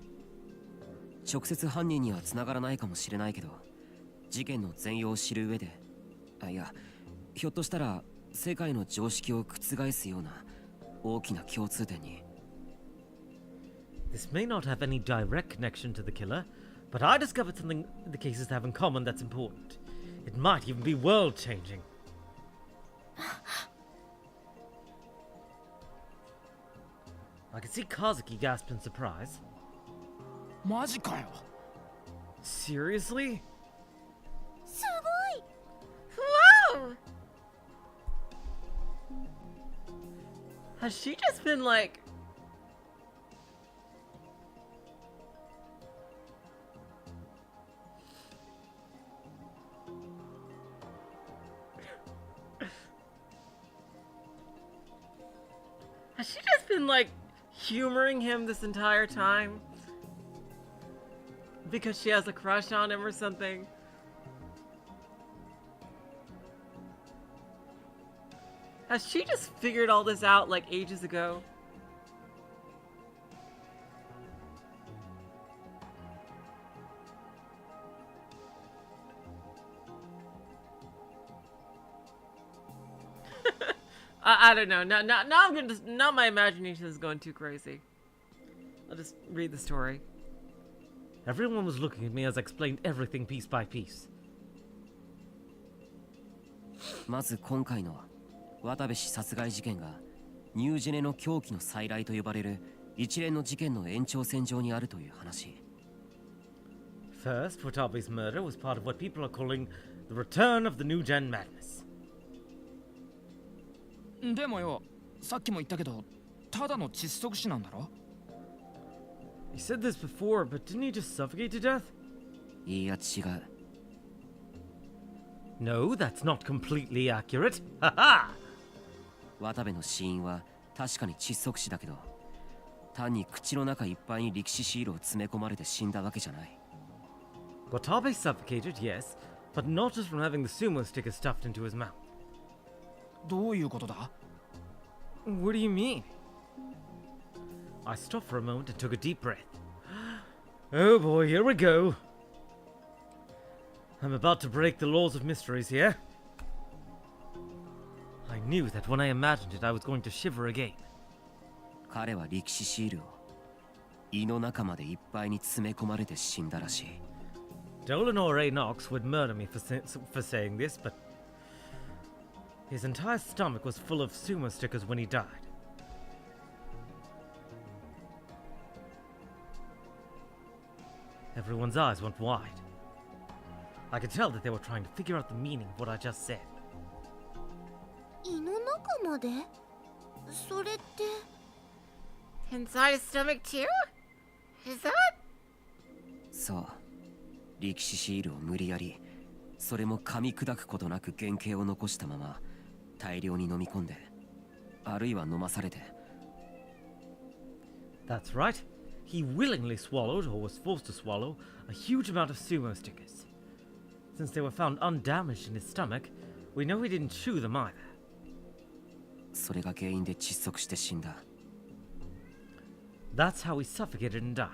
[SPEAKER 8] 直接犯人には繋がらないかもしれないけど事件の全容を知る上でいやひょっとしたら世界の常識を覆すような大きな共通点に
[SPEAKER 3] This may not have any direct connection to the killer, but I discovered something the cases have in common that's important. It might even be world-changing. I could see Kazuki gasp in surprise.
[SPEAKER 7] マジかよ。
[SPEAKER 3] Seriously?
[SPEAKER 6] すごい。
[SPEAKER 9] Whoa!
[SPEAKER 1] Has she just been like... Has she just been like humoring him this entire time? Because she has a crush on him or something? Has she just figured all this out like ages ago? I don't know. Now I'm gonna just, now my imagination is going too crazy. I'll just read the story.
[SPEAKER 3] Everyone was looking at me as I explained everything piece by piece.
[SPEAKER 8] まず今回の渡部氏殺害事件がニュージェネの狂気の再来と呼ばれる一連の事件の延長線上にあるという話。
[SPEAKER 3] First, Watabe's murder was part of what people are calling the return of the new gen madness.
[SPEAKER 7] でもよ、さっきも言ったけど、ただの窒息死なんだろ？
[SPEAKER 3] He said this before, but didn't he just suffocate to death?
[SPEAKER 8] いや違う。
[SPEAKER 3] No, that's not completely accurate. Haha!
[SPEAKER 8] 渡部の死因は確かに窒息死だけど、単に口の中いっぱいに力士シールを詰め込まれて死んだわけじゃない。
[SPEAKER 3] Watabe suffocated, yes, but not just from having the sumo sticker stuffed into his mouth.
[SPEAKER 7] どういうことだ？
[SPEAKER 3] What do you mean? I stopped for a moment and took a deep breath. Oh boy, here we go. I'm about to break the laws of mysteries here. I knew that when I imagined it, I was going to shiver again.
[SPEAKER 8] 彼は力士シールを胃の中までいっぱいに詰め込まれて死んだらしい。
[SPEAKER 3] Dolanore Knox would murder me for saying this, but his entire stomach was full of sumo stickers when he died. Everyone's eyes went wide. I could tell that they were trying to figure out the meaning of what I just said.
[SPEAKER 6] 胃の中まで？それって。
[SPEAKER 9] Inside his stomach too? Is that?
[SPEAKER 8] そう。力士シールを無理やり、それも噛み砕くことなく原型を残したまま大量に飲み込んで、あるいは飲まされて。
[SPEAKER 3] That's right. He willingly swallowed, or was forced to swallow, a huge amount of sumo stickers. Since they were found undamaged in his stomach, we know he didn't chew them either.
[SPEAKER 8] それが原因で窒息して死んだ。
[SPEAKER 3] That's how he suffocated and died.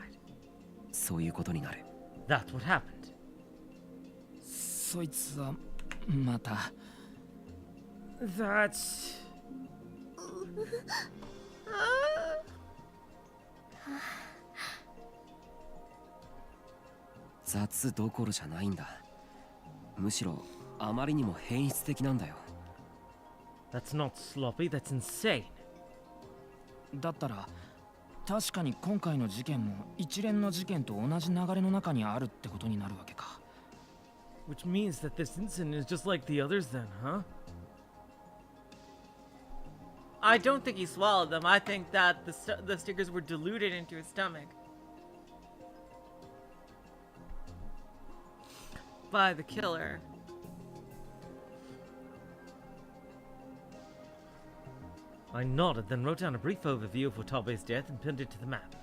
[SPEAKER 8] そういうことになる。
[SPEAKER 3] That's what happened.
[SPEAKER 7] そいつはまた。
[SPEAKER 3] That's...
[SPEAKER 8] 雑どころじゃないんだ。むしろあまりにも変質的なんだよ。
[SPEAKER 3] That's not sloppy, that's insane.
[SPEAKER 7] だったら確かに今回の事件も一連の事件と同じ流れの中にあるってことになるわけか。
[SPEAKER 3] Which means that this incident is just like the others then, huh?
[SPEAKER 1] I don't think he swallowed them. I think that the stickers were diluted into his stomach. By the killer.
[SPEAKER 3] I nodded, then wrote down a brief overview of Watabe's death and pinned it to the map.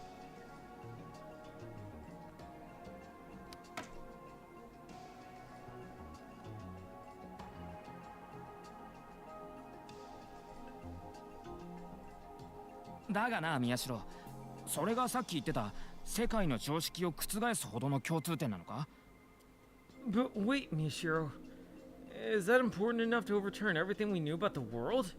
[SPEAKER 7] だがな、宮代。それがさっき言ってた世界の常識を覆すほどの共通点なのか？
[SPEAKER 3] But wait, Miyashiro. Is that important enough to overturn everything we knew about the world?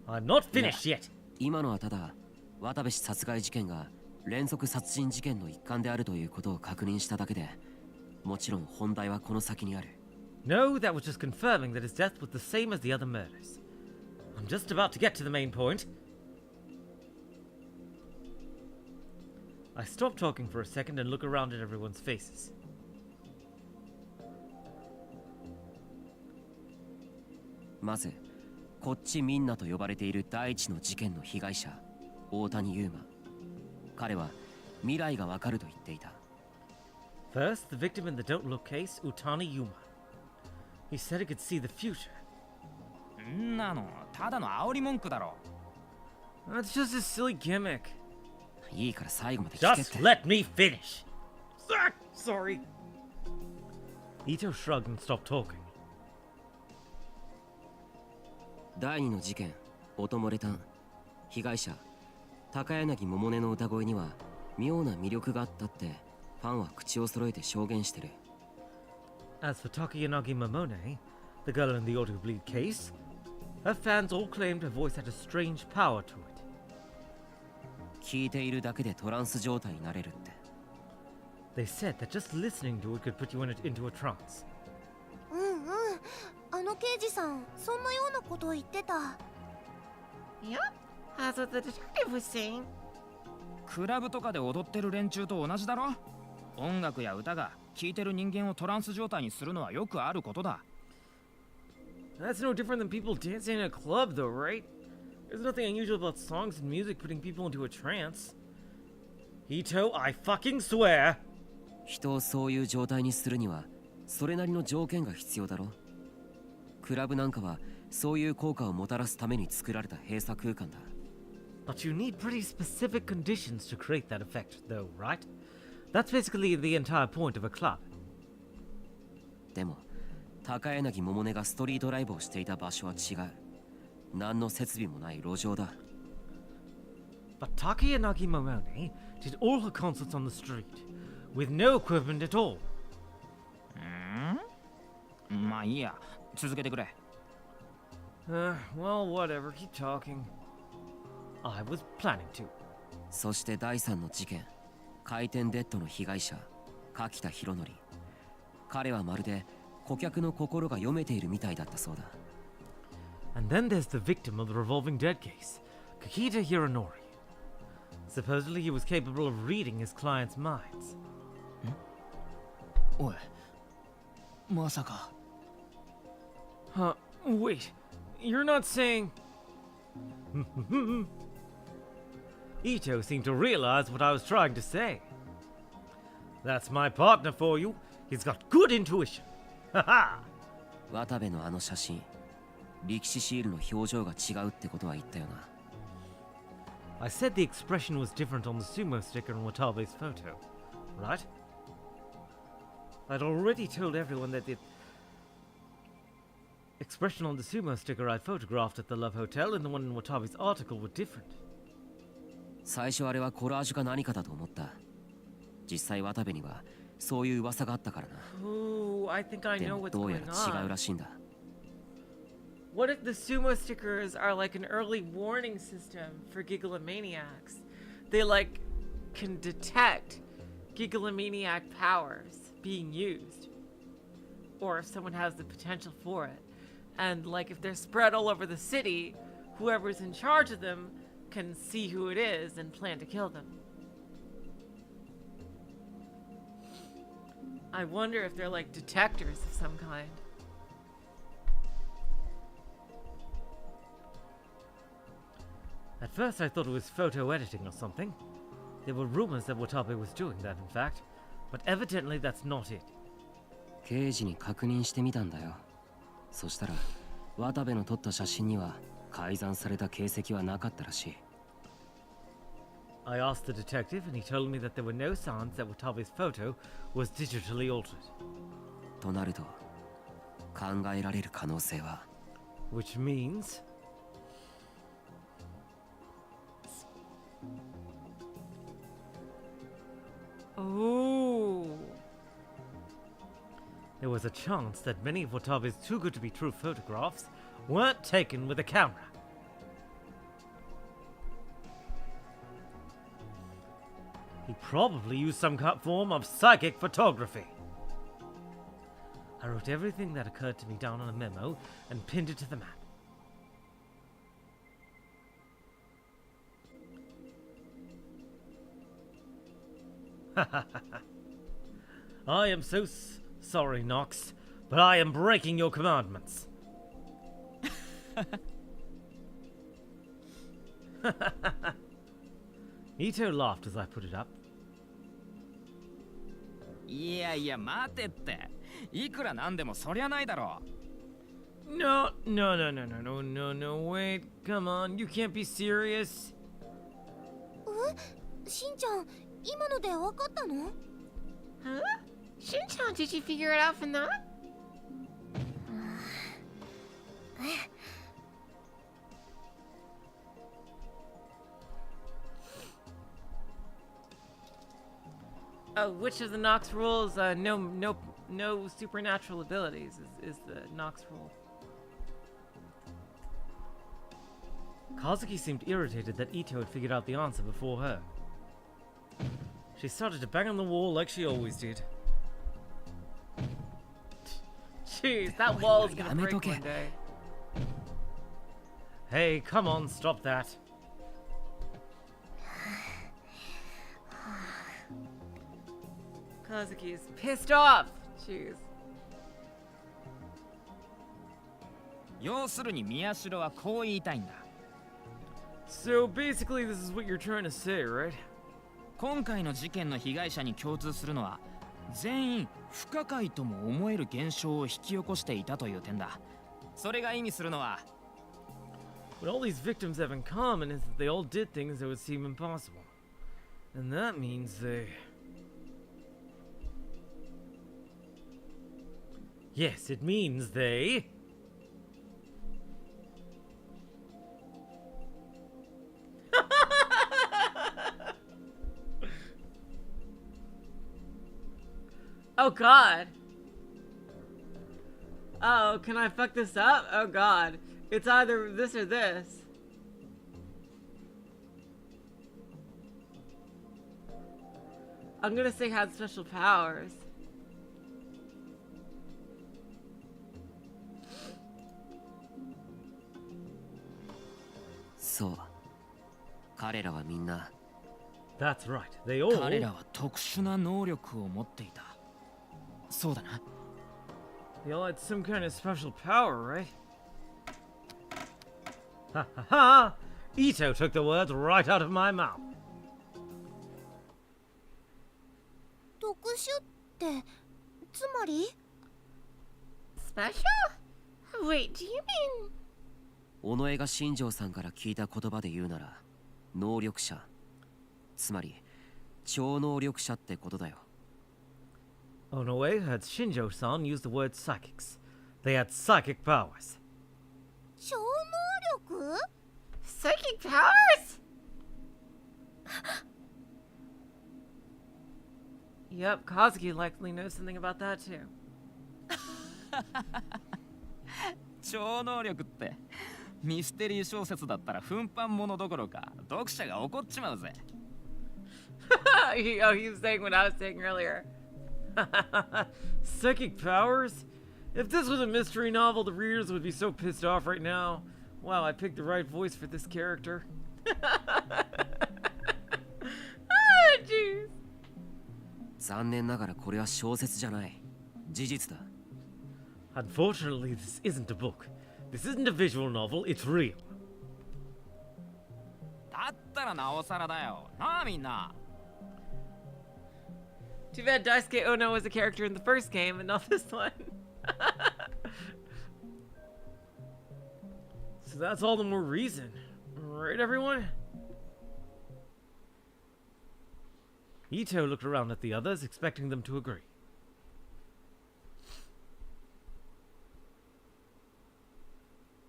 [SPEAKER 3] I'm not finished yet.
[SPEAKER 8] 今のはただ渡部氏殺害事件が連続殺人事件の一環であるということを確認しただけで、もちろん本題はこの先にある。
[SPEAKER 3] No, that was just confirming that his death was the same as the other murders. I'm just about to get to the main point. I stop talking for a second and look around at everyone's faces.
[SPEAKER 8] まずこっちみんなと呼ばれている第一の事件の被害者大谷優馬。彼は未来がわかると言っていた。
[SPEAKER 3] First, the victim in the Don't Look case, Utani Yuma. He said he could see the future.
[SPEAKER 7] んなのただの煽り文句だろ。
[SPEAKER 3] That's just a silly gimmick.
[SPEAKER 8] いいから最後まで聞けって。
[SPEAKER 3] Just let me finish. Sorry. Ito shrugged and stopped talking.
[SPEAKER 8] 第二の事件、音漏れ炭。被害者、高柳百音の歌声には妙な魅力があったってファンは口を揃えて証言してる。
[SPEAKER 3] As for Takeyanagi Momone, the girl in the auto-bleed case, her fans all claimed her voice had a strange power to it.
[SPEAKER 8] 聞いているだけでトランス状態になれるって。
[SPEAKER 3] They said that just listening to it could put you into a trance.
[SPEAKER 6] うんうん、あの刑事さんそんなようなことを言ってた。
[SPEAKER 9] Yep, that's what the detective was saying.
[SPEAKER 7] クラブとかで踊ってる連中と同じだろ。音楽や歌が聴いてる人間をトランス状態にするのはよくあることだ。
[SPEAKER 3] That's no different than people dancing in a club, though, right? There's nothing unusual about songs and music putting people into a trance. Ito, I fucking swear!
[SPEAKER 8] 人をそういう状態にするにはそれなりの条件が必要だろ。クラブなんかはそういう効果をもたらすために作られた閉鎖空間だ。
[SPEAKER 3] But you need pretty specific conditions to create that effect, though, right? That's basically the entire point of a club.
[SPEAKER 8] でも高柳百音がストリートライブをしていた場所は違う。何の設備もない路上だ。
[SPEAKER 3] But Takeyanagi Momone did all her concerts on the street, with no equipment at all.
[SPEAKER 7] まあいいや、続けてくれ。
[SPEAKER 3] Well, whatever, keep talking. I was planning to.
[SPEAKER 8] そして第3の事件、回転デッドの被害者、柿田博則。彼はまるで顧客の心が読めているみたいだったそうだ。
[SPEAKER 3] And then there's the victim of the revolving dead case, Kakita Hironori. Supposedly he was capable of reading his clients' minds.
[SPEAKER 7] おい、まさか。
[SPEAKER 3] Wait, you're not saying... Ito seemed to realize what I was trying to say. That's my partner for you. He's got good intuition. Haha!
[SPEAKER 8] 渡部のあの写真、力士シールの表情が違うってことは言ったよな。
[SPEAKER 3] I said the expression was different on the sumo sticker in Watabe's photo, right? I'd already told everyone that the expression on the sumo sticker I photographed at the Love Hotel and the one in Watabe's article were different.
[SPEAKER 8] 最初あれはコラージュか何かだと思った。実際渡部にはそういう噂があったからな。
[SPEAKER 3] Ooh, I think I
[SPEAKER 8] で
[SPEAKER 3] know
[SPEAKER 8] も
[SPEAKER 3] what's
[SPEAKER 8] どうや
[SPEAKER 3] going
[SPEAKER 8] ら違う
[SPEAKER 3] on.
[SPEAKER 8] らしいんだ。
[SPEAKER 1] What if the sumo stickers are like an early warning system for gigalomaniacs? They like can detect gigalomaniac powers being used, or if someone has the potential for it. And like if they're spread all over the city, whoever's in charge of them can see who it is and plan to kill them. I wonder if they're like detectors of some kind.
[SPEAKER 3] At first I thought it was photo editing or something. There were rumors that Watabe was doing that, in fact. But evidently that's not it.
[SPEAKER 8] 刑事に確認してみたんだよ。そしたら渡部の撮った写真には改ざんされた形跡はなかったらしい。
[SPEAKER 3] I asked the detective and he told me that there were no signs that Watabe's photo was digitally altered.
[SPEAKER 8] となると考えられる可能性は
[SPEAKER 3] Which means...
[SPEAKER 1] Oh.
[SPEAKER 3] There was a chance that many of Watabe's too good to be true photographs weren't taken with a camera. He probably used some form of psychic photography. I wrote everything that occurred to me down on a memo and pinned it to the map. I am so sorry, Nox, but I am breaking your commandments. Ito laughed as I put it up.
[SPEAKER 7] いやいや待てって。いくらなんでもそりゃないだろう。
[SPEAKER 3] No, wait, come on, you can't be serious.
[SPEAKER 6] しんちゃん、今ので分かったの？
[SPEAKER 9] Huh? Shin-chan, did you figure it out from that?
[SPEAKER 1] Oh, which of the Nox rules? No supernatural abilities is the Nox rule.
[SPEAKER 3] Kazuki seemed irritated that Ito had figured out the answer before her. She started to bang on the wall like she always did.
[SPEAKER 1] Jeez, that wall's gonna break one day.
[SPEAKER 3] Hey, come on, stop that.
[SPEAKER 1] Kazuki is pissed off. Jeez.
[SPEAKER 7] 要するに宮代はこう言いたいんだ。
[SPEAKER 3] So basically this is what you're trying to say, right?
[SPEAKER 7] 今回の事件の被害者に共通するのは全員不可解とも思える現象を引き起こしていたという点だ。それが意味するのは
[SPEAKER 3] What all these victims have in common is that they all did things that would seem impossible. And that means they... Yes, it means they...
[SPEAKER 1] Oh god. Oh, can I fuck this up? Oh god. It's either this or this. I'm gonna say had special powers.
[SPEAKER 8] So, 彼らはみんな
[SPEAKER 3] That's right, they all...
[SPEAKER 7] 彼らは特殊な能力を持っていた。そうだな。
[SPEAKER 3] They all had some kind of special power, right? Ha ha ha! Ito took the words right out of my mouth.
[SPEAKER 6] 特殊ってつまり？
[SPEAKER 9] Special? Wait, do you mean...
[SPEAKER 8] 尾上が新庄さんから聞いた言葉で言うなら能力者、つまり超能力者ってことだよ。
[SPEAKER 3] Onoe had Shinjo-san use the word psychics. They had psychic powers.
[SPEAKER 6] 超能力？
[SPEAKER 9] Psychic powers?
[SPEAKER 1] Yep, Kazuki likely knows something about that too.
[SPEAKER 7] 超能力ってミステリー小説だったら奮発ものどころか読者が怒っちまうぜ。
[SPEAKER 1] Oh, he was saying what I was saying earlier.
[SPEAKER 3] Psychic powers? If this was a mystery novel, the readers would be so pissed off right now. Wow, I picked the right voice for this character.
[SPEAKER 1] Ah, jeez.
[SPEAKER 8] 残念ながらこれは小説じゃない。事実だ。
[SPEAKER 3] Unfortunately, this isn't a book. This isn't a visual novel, it's real.
[SPEAKER 7] だったらなおさらだよ。なあみんな。
[SPEAKER 1] Too bad Daisuke Ono was a character in the first game and not this one.
[SPEAKER 3] So that's all the more reason. Right, everyone? Ito looked around at the others, expecting them to agree.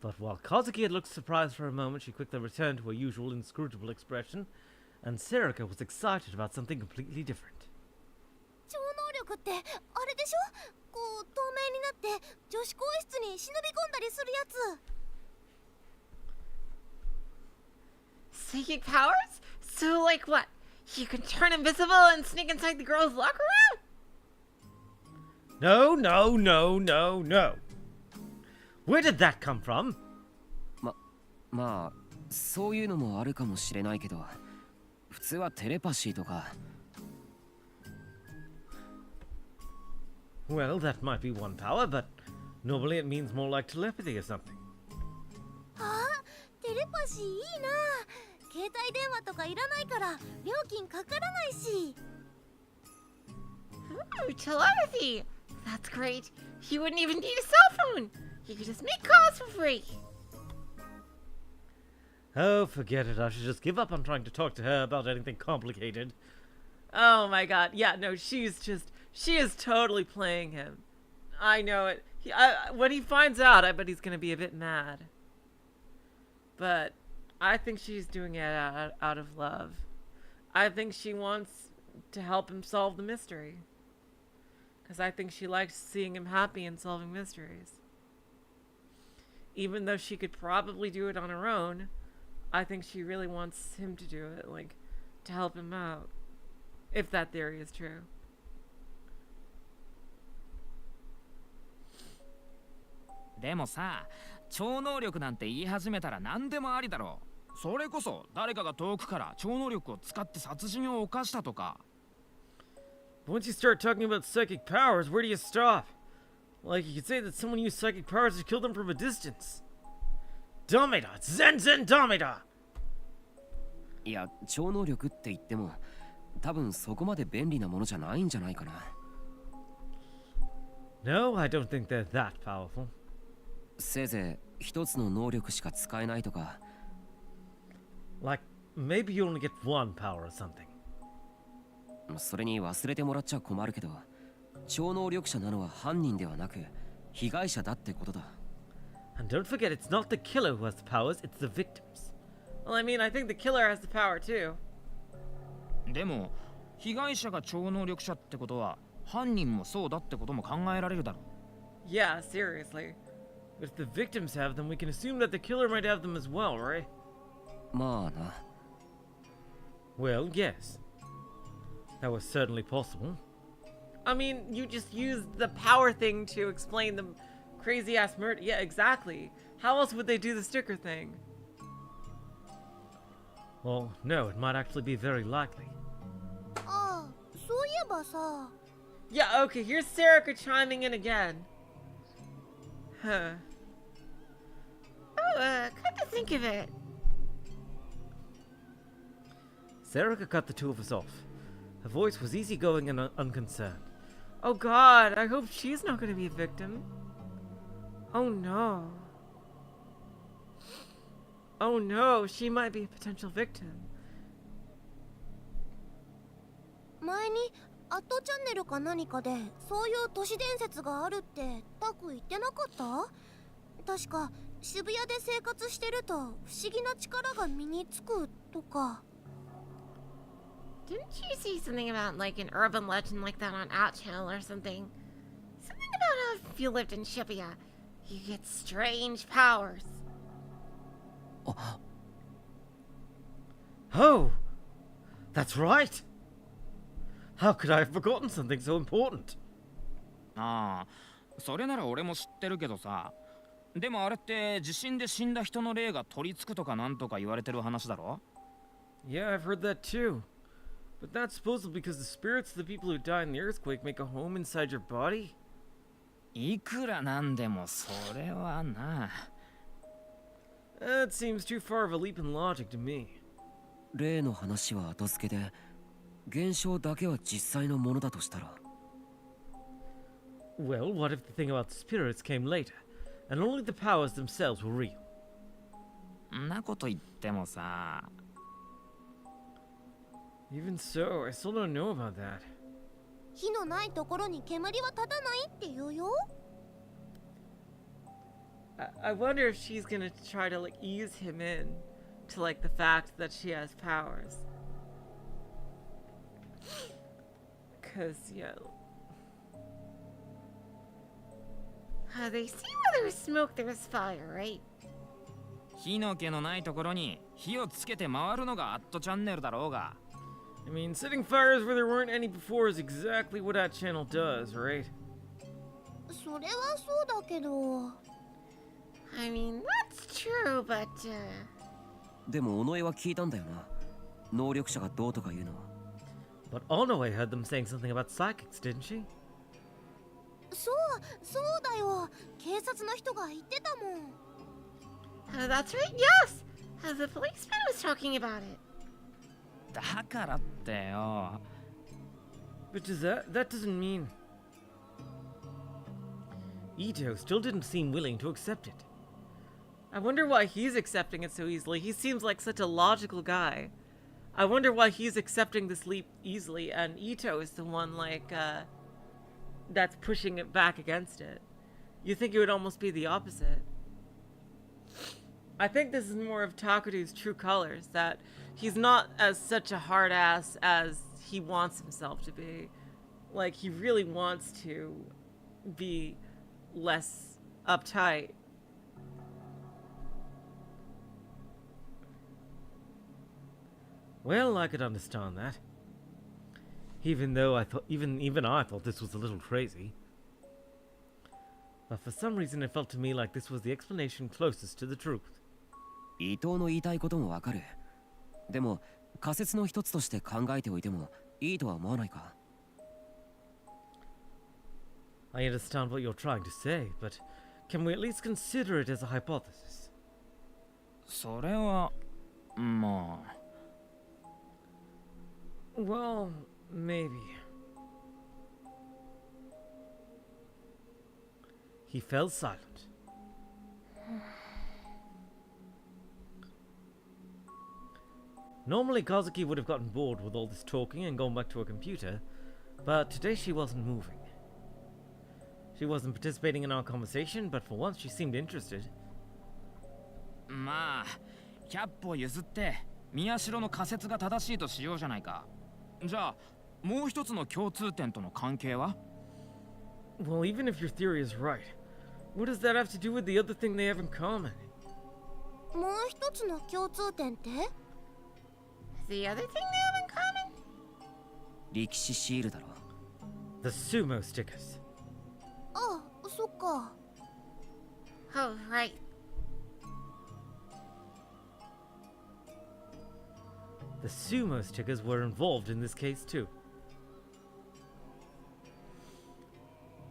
[SPEAKER 3] But while Kazuki had looked surprised for a moment, she quickly returned to her usual inscrutable expression, and Serika was excited about something completely different.
[SPEAKER 6] 超能力ってあれでしょ？こう透明になって女子更衣室に忍び込んだりするやつ。
[SPEAKER 9] Psychic powers? So like what? You can turn invisible and sneak inside the girls' locker room?
[SPEAKER 3] No. Where did that come from?
[SPEAKER 8] まあそういうのもあるかもしれないけど、普通はテレパシーとか。
[SPEAKER 3] Well, that might be one power, but normally it means more like telepathy or something.
[SPEAKER 6] あ、テレパシーいいな。携帯電話とかいらないから料金かからないし。
[SPEAKER 9] Ooh, telepathy! That's great. You wouldn't even need a cell phone. You could just make calls for free.
[SPEAKER 3] Oh, forget it. I should just give up on trying to talk to her about anything complicated.
[SPEAKER 1] Oh my god. Yeah, no, she is totally playing him. I know it. When he finds out, I bet he's gonna be a bit mad. But I think she's doing it out of love. I think she wants to help him solve the mystery. Because I think she likes seeing him happy and solving mysteries. Even though she could probably do it on her own, I think she really wants him to do it, like, to help him out. If that theory is true.
[SPEAKER 7] でもさ、超能力なんて言い始めたら何でもありだろう。それこそ誰かが遠くから超能力を使って殺人を犯したとか。
[SPEAKER 3] But once you start talking about psychic powers, where do you stop? Like, you could say that someone used psychic powers to kill them from a distance. Dameda! Zen Zen Dameda!
[SPEAKER 8] いや、超能力って言っても多分そこまで便利なものじゃないんじゃないかな。
[SPEAKER 3] No, I don't think they're that powerful.
[SPEAKER 8] せいぜい一つの能力しか使えないとか。
[SPEAKER 3] Like, maybe you only get one power or something.
[SPEAKER 8] それに忘れてもらっちゃ困るけど、超能力者なのは犯人ではなく被害者だってことだ。
[SPEAKER 3] And don't forget, it's not the killer who has the powers, it's the victims.
[SPEAKER 1] Well, I mean, I think the killer has the power too.
[SPEAKER 7] でも被害者が超能力者ってことは犯人もそうだってことも考えられるだろう。
[SPEAKER 1] Yeah, seriously.
[SPEAKER 3] But if the victims have them, we can assume that the killer might have them as well, right?
[SPEAKER 8] まあな。
[SPEAKER 3] Well, yes. That was certainly possible.
[SPEAKER 1] I mean, you just used the power thing to explain the crazy ass murder. Yeah, exactly. How else would they do the sticker thing?
[SPEAKER 3] Well, no, it might actually be very likely.
[SPEAKER 6] ああ、そういえばさ。
[SPEAKER 1] Yeah, okay, here's Serica chiming in again. Huh.
[SPEAKER 9] Oh, come to think of it.
[SPEAKER 3] Serica cut the two of us off. Her voice was easygoing and unconcerned.
[SPEAKER 1] Oh god, I hope she's not gonna be a victim. Oh no. Oh no, she might be a potential victim.
[SPEAKER 6] 前にアットチャンネルか何かでそういう都市伝説があるってタク言ってなかった？確か渋谷で生活してると不思議な力が身につくとか。
[SPEAKER 9] Didn't you see something about like an urban legend like that on Out Channel or something? Something about how if you lived in Shibuya, you get strange powers.
[SPEAKER 3] Oh! That's right! How could I have forgotten something so important?
[SPEAKER 7] ああ、それなら俺も知ってるけどさ。でもあれって地震で死んだ人の霊が取り付くとかなんとか言われてる話だろ？
[SPEAKER 3] Yeah, I've heard that too. But that's supposedly because the spirits of the people who die in the earthquake make a home inside your body?
[SPEAKER 7] いくらなんでもそれはな。
[SPEAKER 3] That seems too far of a leap in logic to me.
[SPEAKER 8] 例の話は後付けで、現象だけは実際のものだとしたら。
[SPEAKER 3] Well, what if the thing about spirits came later, and only the powers themselves were real?
[SPEAKER 7] んなこと言ってもさ。
[SPEAKER 3] Even so, I still don't know about that.
[SPEAKER 6] 火のないところに煙は立たないって言うよ。
[SPEAKER 1] I wonder if she's gonna try to like ease him in to like the fact that she has powers. Cause yeah.
[SPEAKER 9] They say where there's smoke, there's fire, right?
[SPEAKER 7] 火の気のないところに火をつけて回るのがアットチャンネルだろうが。
[SPEAKER 3] I mean, setting fires where there weren't any before is exactly what that channel does, right?
[SPEAKER 6] それはそうだけど。
[SPEAKER 9] I mean, that's true, but,
[SPEAKER 8] でも尾上は聞いたんだよな。能力者がどうとか言うのは。
[SPEAKER 3] But Onoe heard them saying something about psychics, didn't she?
[SPEAKER 6] そうだよ。警察の人が言ってたもん。
[SPEAKER 9] That's right, yes! The policeman was talking about it.
[SPEAKER 7] だからってよ。
[SPEAKER 3] But that doesn't mean... Ito still didn't seem willing to accept it.
[SPEAKER 1] I wonder why he's accepting it so easily. He seems like such a logical guy. I wonder why he's accepting this leap easily, and Ito is the one, like, that's pushing it back against it. You think it would almost be the opposite. I think this is more of Takuru's true colors, that he's not as such a hard ass as he wants himself to be. Like, he really wants to be less uptight.
[SPEAKER 3] Well, I could understand that. Even though I thought, even I thought this was a little crazy. But for some reason it felt to me like this was the explanation closest to the truth.
[SPEAKER 8] 伊藤の言いたいこともわかる。でも仮説の一つとして考えておいてもいいとは思わないか？
[SPEAKER 3] I understand what you're trying to say, but can we at least consider it as a hypothesis?
[SPEAKER 7] それはまあ。
[SPEAKER 3] Well, maybe. He fell silent. Normally, Kazuki would have gotten bored with all this talking and gone back to her computer, but today she wasn't moving. She wasn't participating in our conversation, but for once she seemed interested.
[SPEAKER 7] まあ、100歩譲って宮代の仮説が正しいとしようじゃないか。じゃあ、もう一つの共通点との関係は？
[SPEAKER 3] Well, even if your theory is right, what does that have to do with the other thing they have in common?
[SPEAKER 6] もう一つの共通点って？
[SPEAKER 9] The other thing they have in common?
[SPEAKER 8] 力士シールだろ。
[SPEAKER 3] The sumo stickers.
[SPEAKER 6] あ、そっか。
[SPEAKER 9] Oh, right.
[SPEAKER 3] The sumo stickers were involved in this case too.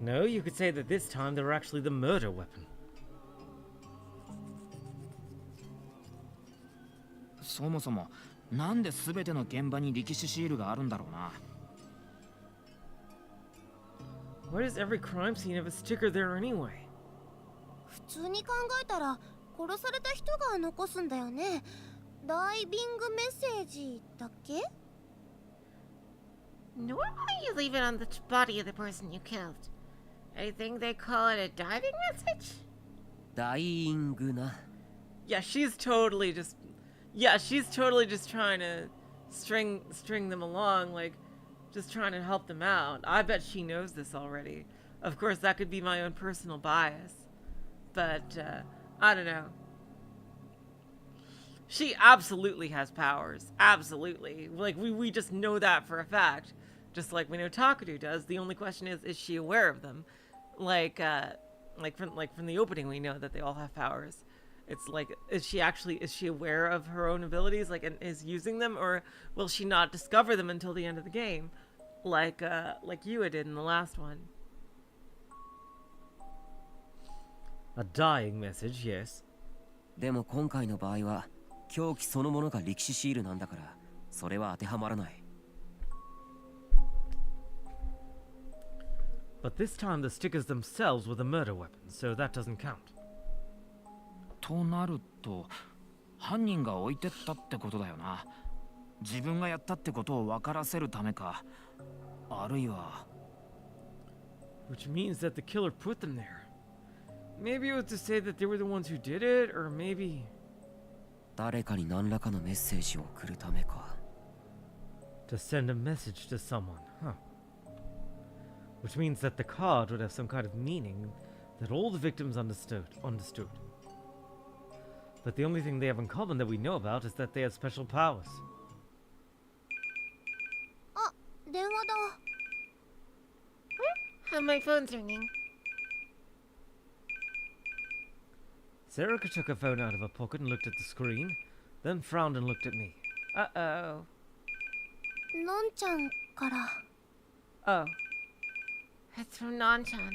[SPEAKER 3] No, you could say that this time they were actually the murder weapon.
[SPEAKER 7] そもそもなんで全ての現場に力士シールがあるんだろうな。
[SPEAKER 3] Why does every crime scene have a sticker there anyway?
[SPEAKER 6] 普通に考えたら殺された人が残すんだよね。ダイビングメッセージだっけ？
[SPEAKER 9] Normally you leave it on the body of the person you killed. I think they call it a diving message?
[SPEAKER 8] ダイイングな。
[SPEAKER 1] Yeah, she's totally just trying to string them along, like just trying to help them out. I bet she knows this already. Of course, that could be my own personal bias, but I don't know. She absolutely has powers. Absolutely. Like, we just know that for a fact. Just like we know Takuru does. The only question is she aware of them? Like from the opening, we know that they all have powers. It's like, is she aware of her own abilities, like, and is using them, or will she not discover them until the end of the game? Like Yua did in the last one.
[SPEAKER 3] A dying message, yes.
[SPEAKER 8] でも今回の場合は凶器そのものが力士シールなんだからそれは当てはまらない。
[SPEAKER 3] But this time the stickers themselves were the murder weapons, so that doesn't count.
[SPEAKER 7] となると犯人が置いてったってことだよな。自分がやったってことを分からせるためか、あるいは。
[SPEAKER 3] Which means that the killer put them there. Maybe it was to say that they were the ones who did it, or maybe...
[SPEAKER 8] 誰かに何らかのメッセージを送るためか。
[SPEAKER 3] To send a message to someone, huh? Which means that the card would have some kind of meaning that all the victims understood. But the only thing they have in common that we know about is that they had special powers.
[SPEAKER 6] あ、電話だ。
[SPEAKER 9] Oh, my phone's ringing.
[SPEAKER 3] Sarika took her phone out of her pocket and looked at the screen, then frowned and looked at me.
[SPEAKER 1] Uh-oh.
[SPEAKER 6] のんちゃんから。
[SPEAKER 1] Oh.
[SPEAKER 9] It's from Nanchan.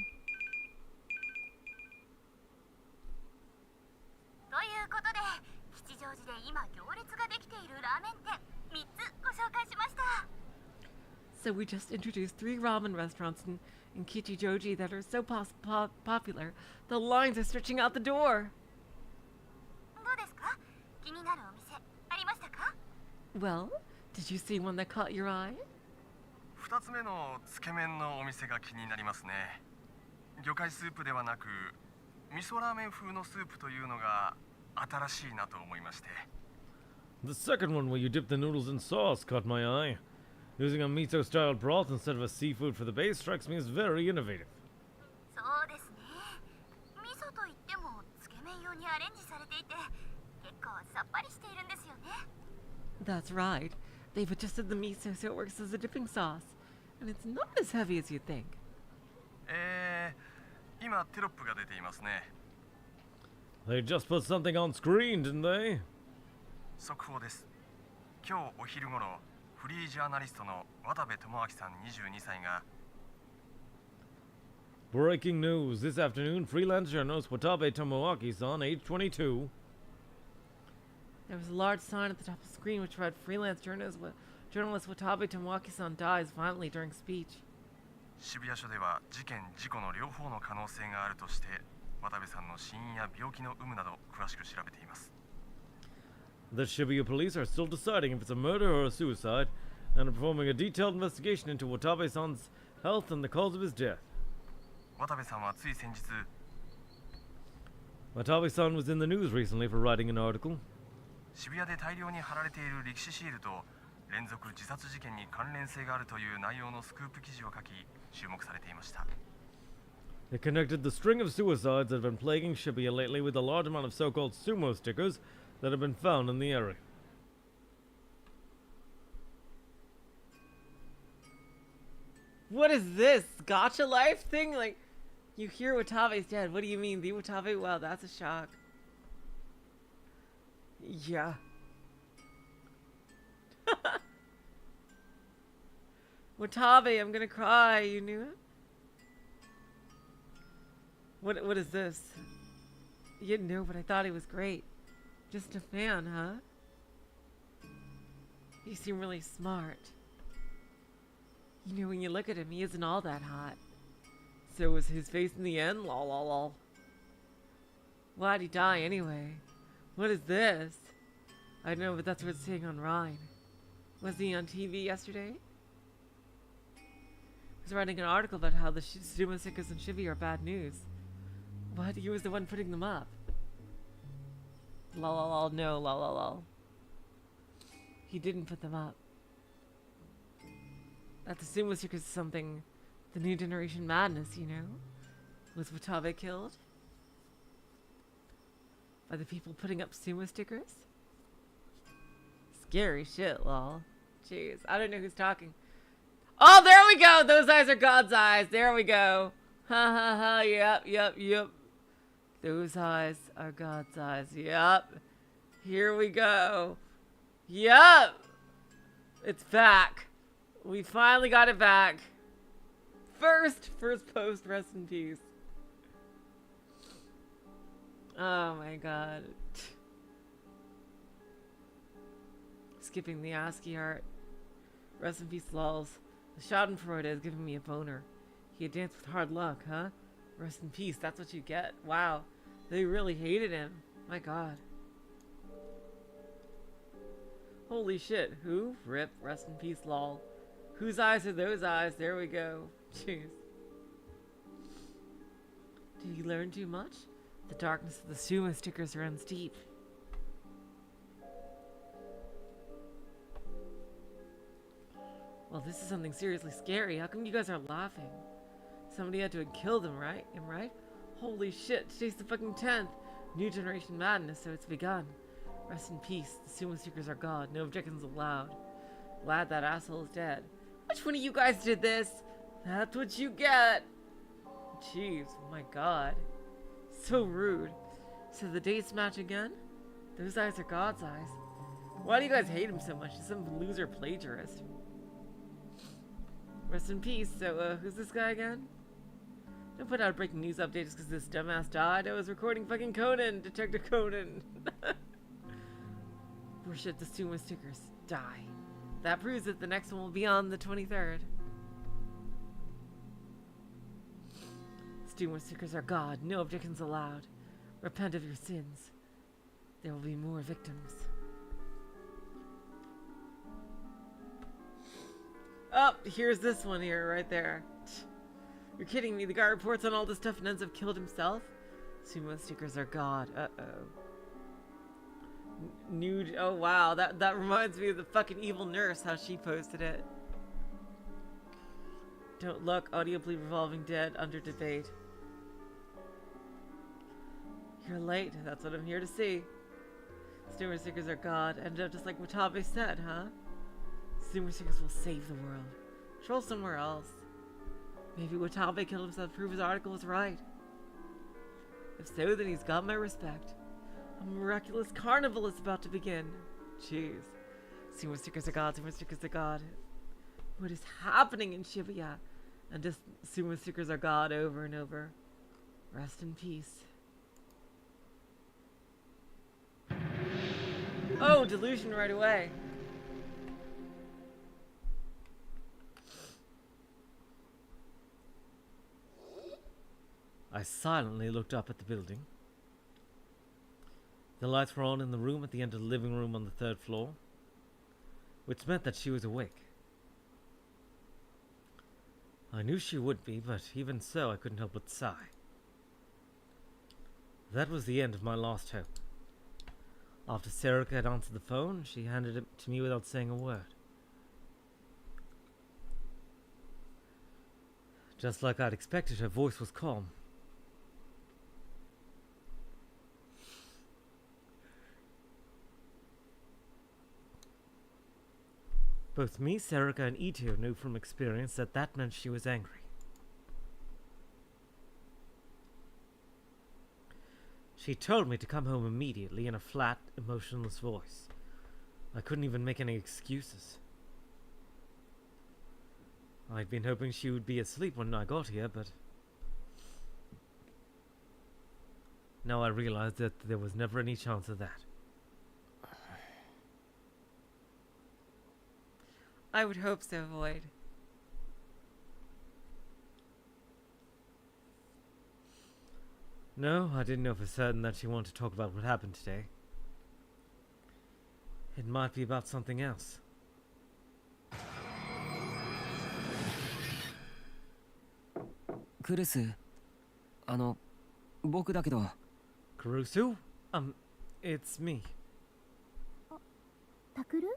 [SPEAKER 1] So we just introduced 3 ramen restaurants in Kichijoji that are so popular, the lines are stretching out the door.
[SPEAKER 6] どうですか？気になるお店ありましたか？
[SPEAKER 1] Well, did you see one that caught your eye?
[SPEAKER 5] 2つ目のつけ麺のお店が気になりますね。魚介スープではなく味噌ラーメン風のスープというのが新しいなと思いまして。
[SPEAKER 3] The second one, where you dip the noodles in sauce, caught my eye. Using a miso-style broth instead of a seafood for the base strikes me as very innovative.
[SPEAKER 6] そうですね。味噌といってもつけ麺用にアレンジされていて結構さっぱりしているんですよね。
[SPEAKER 1] That's right. They've adjusted the miso so it works as a dipping sauce. And it's not as heavy as you think.
[SPEAKER 5] 今テロップが出ていますね。
[SPEAKER 3] They just put something on screen, didn't they?
[SPEAKER 5] 速報です。今日お昼頃、フリージャーナリストの渡部智明さん22歳が
[SPEAKER 3] Breaking news. This afternoon, freelance journalist Watabe Tomoaki-san, age 22.
[SPEAKER 1] There was a large sign at the top of the screen which read freelance journalist Watabe Tomoaki-san dies violently during speech.
[SPEAKER 5] 渋谷署では事件・事故の両方の可能性があるとして渡部さんの死因や病気の有無など詳しく調べています。
[SPEAKER 3] The Shibuya police are still deciding if it's a murder or a suicide, and are performing a detailed investigation into Watabe-san's health and the cause of his death.
[SPEAKER 5] 渡部さんはつい先日
[SPEAKER 3] Watabe-san was in the news recently for writing an article.
[SPEAKER 5] 渋谷で大量に貼られている歴史シールと連続自殺事件に関連性があるという内容のスクープ記事を書き注目されていました。
[SPEAKER 3] It connected the string of suicides that have been plaguing Shibuya lately with a large amount of so-called sumo stickers that have been found in the area.
[SPEAKER 1] What is this? Gotcha life thing? Like, you hear Watabe's dead. What do you mean? The Watabe? Wow, that's a shock. Yeah. Watabe, I'm gonna cry. You knew it? What is this? You didn't know, but I thought he was great. Just a fan, huh? You seem really smart. You know, when you look at him, he isn't all that hot. So was his face in the end? Lol, lol, lol. Why'd he die anyway? What is this? I don't know, but that's what it's saying on Rhine. Was he on TV yesterday? He was writing an article about how the sumo stickers in Shibuya are bad news. But he was the one putting them up. Lol, lol, lol, no, lol, lol, lol. He didn't put them up. That the sumo stickers is something, the new generation madness, you know? Was Watabe killed? By the people putting up sumo stickers? Scary shit, lol. Jeez, I don't know who's talking. Oh, there we go! Those eyes are God's eyes. There we go. Ha ha ha, yep, yep, yep. Those eyes are God's eyes. Yep. Here we go. Yep. It's back. We finally got it back. First post, rest in peace. Oh my god. Skipping the ASCII art. Rest in peace, lols. The Schadenfreude is giving me a boner. He had danced with hard luck, huh? Rest in peace, that's what you get. Wow. They really hated him. My god. Holy shit. Who? Rip. Rest in peace, lol. Whose eyes are those eyes? There we go. Jeez. Did you learn too much? The darkness of the sumo stickers runs deep. Well, this is something seriously scary. How come you guys are laughing? Somebody had to have killed him, right? Holy shit, today's the fucking 10th. New generation madness, so it's begun. Rest in peace. The sumo stickers are God. No objections allowed. Glad that asshole is dead. Which one of you guys did this? That's what you get. Jeez, my god. So rude. So the dates match again? Those eyes are God's eyes. Why do you guys hate him so much? He's some loser plagiarist. Rest in peace. So, who's this guy again? Don't put out a breaking news update just because this dumbass died. I was recording fucking Conan, Detective Conan. Poor shit, the sumo stickers die. That proves that the next one will be on the 23rd. Steamer seekers are God. No objections allowed. Repent of your sins. There will be more victims. Oh, here's this one here, right there. You're kidding me. The guy reports on all this stuff and ends up killed himself? Sumo seekers are God. Uh-oh. Nude. Oh, wow. That reminds me of the fucking evil nurse, how she posted it. Don't look. Audibly revolving dead. Under debate. You're late. That's what I'm here to see. Steamer seekers are God. Ended up just like Watabe said, huh? Steamer seekers will save the world. Troll somewhere else. Maybe Watabe killed himself to prove his article was right. If so, then he's got my respect. A miraculous carnival is about to begin. Jeez. Sumo seekers are God. Sumo seekers are God. What is happening in Shibuya? And just sumo seekers are God over and over. Rest in peace. Oh, delusion right away.
[SPEAKER 3] I silently looked up at the building. The lights were on in the room at the end of the living room on the 3rd floor, which meant that she was awake. I knew she would be, but even so, I couldn't help but sigh. That was the end of my last hope. After Sarika had answered the phone, she handed it to me without saying a word. Just like I'd expected, her voice was calm. Both me, Sarika, and Ito knew from experience that that meant she was angry. She told me to come home immediately in a flat, emotionless voice. I couldn't even make any excuses. I'd been hoping she would be asleep when I got here, but now I realized that there was never any chance of that.
[SPEAKER 1] I would hope so, Void.
[SPEAKER 3] No, I didn't know for certain that she wanted to talk about what happened today. It might be about something else.
[SPEAKER 8] Kurusu, 僕だけど。
[SPEAKER 3] Kurusu? It's me.
[SPEAKER 6] タクル？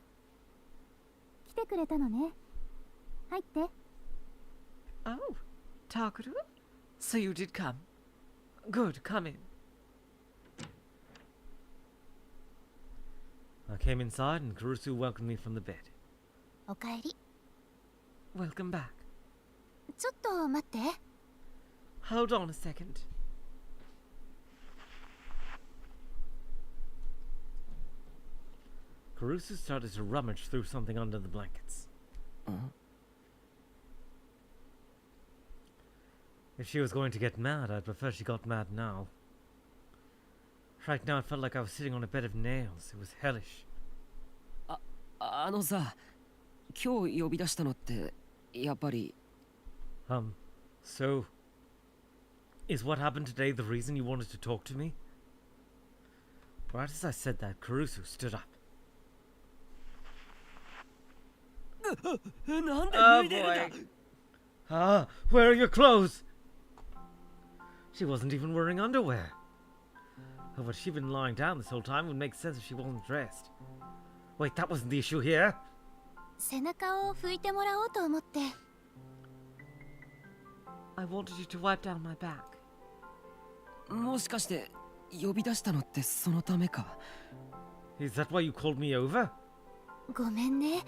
[SPEAKER 6] 来てくれたのね。入って。
[SPEAKER 1] Oh, Takuru? So you did come. Good, come in.
[SPEAKER 3] I came inside and Kurusu welcomed me from the bed.
[SPEAKER 6] おかえり。
[SPEAKER 1] Welcome back.
[SPEAKER 6] ちょっと待って。
[SPEAKER 1] Hold on a second.
[SPEAKER 3] Kurusu started to rummage through something under the blankets. If she was going to get mad, I'd prefer she got mad now. Right now, it felt like I was sitting on a bed of nails. It was hellish.
[SPEAKER 8] さ、今日呼び出したのってやっぱり。
[SPEAKER 3] So, is what happened today the reason you wanted to talk to me? Right as I said that, Kurusu stood up.
[SPEAKER 1] Oh boy.
[SPEAKER 3] Where are your clothes? She wasn't even wearing underwear. Oh, but she'd been lying down this whole time. It would make sense if she wasn't dressed. Wait, that wasn't the issue here.
[SPEAKER 6] 背中を拭いてもらおうと思って。
[SPEAKER 1] I wanted you to wipe down my back.
[SPEAKER 8] もしかして呼び出したのってそのためか。
[SPEAKER 3] Is that why you called me over?
[SPEAKER 6] ごめんね。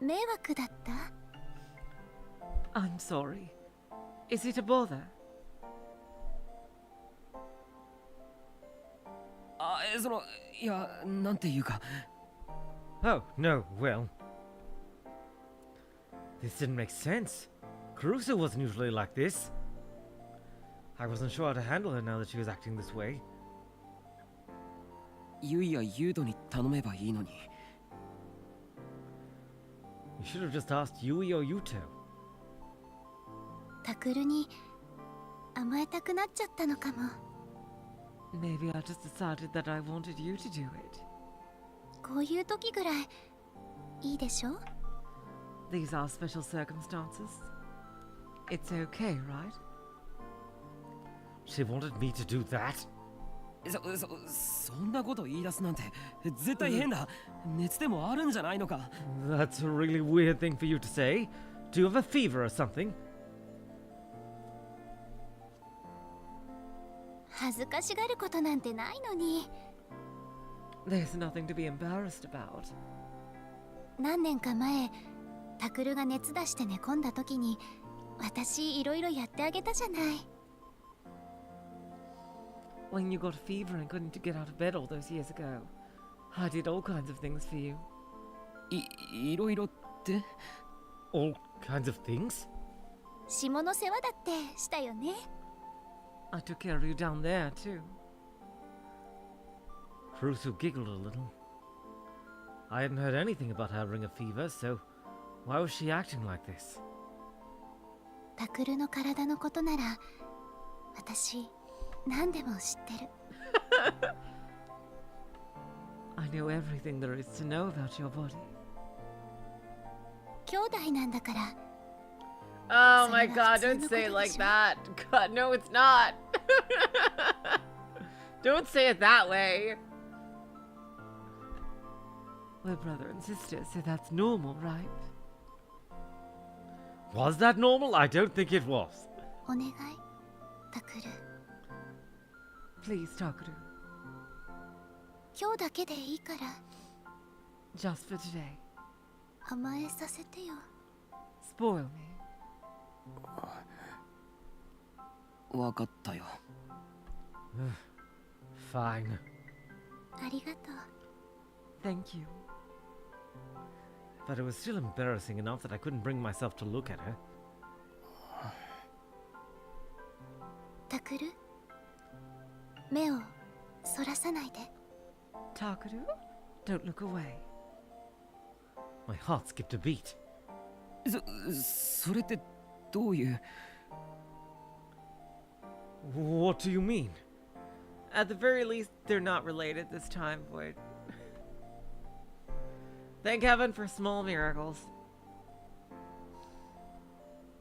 [SPEAKER 6] 迷惑だった？
[SPEAKER 1] I'm sorry. Is it a bother?
[SPEAKER 8] いや、なんていうか。
[SPEAKER 3] Oh, no, well. This didn't make sense. Kurusu wasn't usually like this. I wasn't sure how to handle her now that she was acting this way.
[SPEAKER 8] ユイやユードに頼めばいいのに。
[SPEAKER 3] should have just asked Yui or Yuto.
[SPEAKER 6] タクルに甘えたくなっちゃったのかも。
[SPEAKER 1] Maybe I just decided that I wanted you to do it.
[SPEAKER 6] こういう時ぐらいいいでしょ？
[SPEAKER 1] These are special circumstances. It's okay, right?
[SPEAKER 3] She wanted me to do that?
[SPEAKER 8] そんなこと言い出すなんて絶対変だ。熱でもあるんじゃないのか。
[SPEAKER 3] That's a really weird thing for you to say. Do you have a fever or something?
[SPEAKER 6] 恥ずかしがることなんてないのに。
[SPEAKER 1] There's nothing to be embarrassed about.
[SPEAKER 6] 何年か前、タクルが熱出して寝込んだ時に私いろいろやってあげたじゃない。
[SPEAKER 1] When you got a fever and couldn't get out of bed all those years ago, I did all kinds of things for you.
[SPEAKER 8] いろいろって？
[SPEAKER 3] All kinds of things?
[SPEAKER 6] 下の世話だってしたよね。
[SPEAKER 1] I took care of you down there, too.
[SPEAKER 3] Kurusu giggled a little. I hadn't heard anything about having a fever, so why was she acting like this?
[SPEAKER 6] タクルの体のことなら私何でも知ってる。
[SPEAKER 1] I know everything there is to know about your body.
[SPEAKER 6] 兄弟なんだから。
[SPEAKER 1] Oh my god, don't say it like that. God, no, it's not. Don't say it that way. We're brother and sister, so that's normal, right?
[SPEAKER 3] Was that normal? I don't think it was.
[SPEAKER 6] お願い、タクル。
[SPEAKER 1] Please, Takuru.
[SPEAKER 6] 今日だけでいいから
[SPEAKER 1] Just for today.
[SPEAKER 6] 甘えさせてよ。
[SPEAKER 1] Spoil me.
[SPEAKER 8] わかったよ。
[SPEAKER 3] Fine.
[SPEAKER 6] ありがとう。
[SPEAKER 1] Thank you.
[SPEAKER 3] But it was still embarrassing enough that I couldn't bring myself to look at her.
[SPEAKER 6] タクル、目をそらさないで。
[SPEAKER 1] Takuru, don't look away.
[SPEAKER 3] My heart skipped a beat.
[SPEAKER 8] それってどういう？
[SPEAKER 3] What do you mean?
[SPEAKER 1] At the very least, they're not related this time, Void. Thank heaven for small miracles.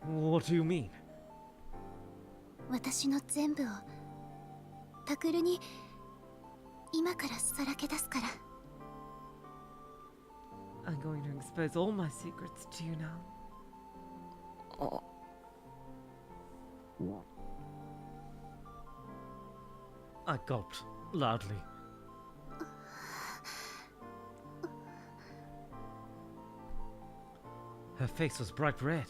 [SPEAKER 3] What do you mean?
[SPEAKER 6] 私の全部をタクルに今からさらけ出すから。
[SPEAKER 1] I'm going to expose all my secrets to you now.
[SPEAKER 3] I gulped loudly. Her face was bright red.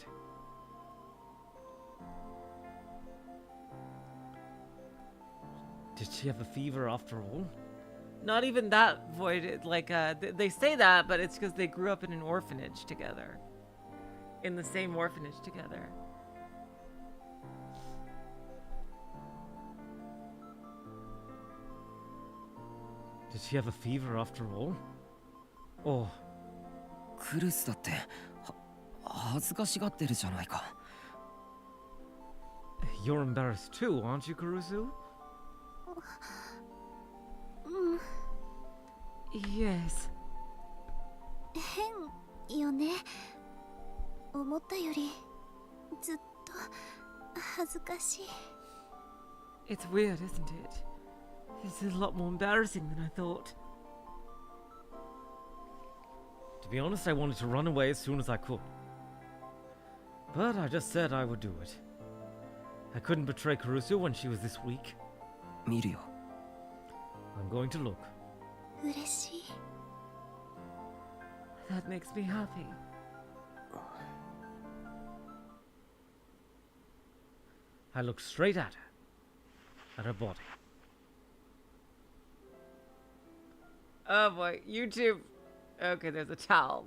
[SPEAKER 3] Did she have a fever after all?
[SPEAKER 1] Not even that, Void. Like, they say that, but it's because they grew up in an orphanage together. In the same orphanage together.
[SPEAKER 3] Did she have a fever after all? Or
[SPEAKER 8] クルスだって恥ずかしがってるじゃないか。
[SPEAKER 3] you're embarrassed too, aren't you, Kurusu?
[SPEAKER 6] うん、
[SPEAKER 1] Yes.
[SPEAKER 6] 変よね。思ったよりずっと恥ずかしい。
[SPEAKER 1] It's weird, isn't it? This is a lot more embarrassing than I thought.
[SPEAKER 3] To be honest, I wanted to run away as soon as I could. But I just said I would do it. I couldn't betray Kurusu when she was this weak.
[SPEAKER 8] 見るよ。
[SPEAKER 3] I'm going to look.
[SPEAKER 6] 嬉しい。
[SPEAKER 1] That makes me happy.
[SPEAKER 3] I looked straight at her. At her body.
[SPEAKER 1] Oh boy, YouTube. Okay, there's a towel.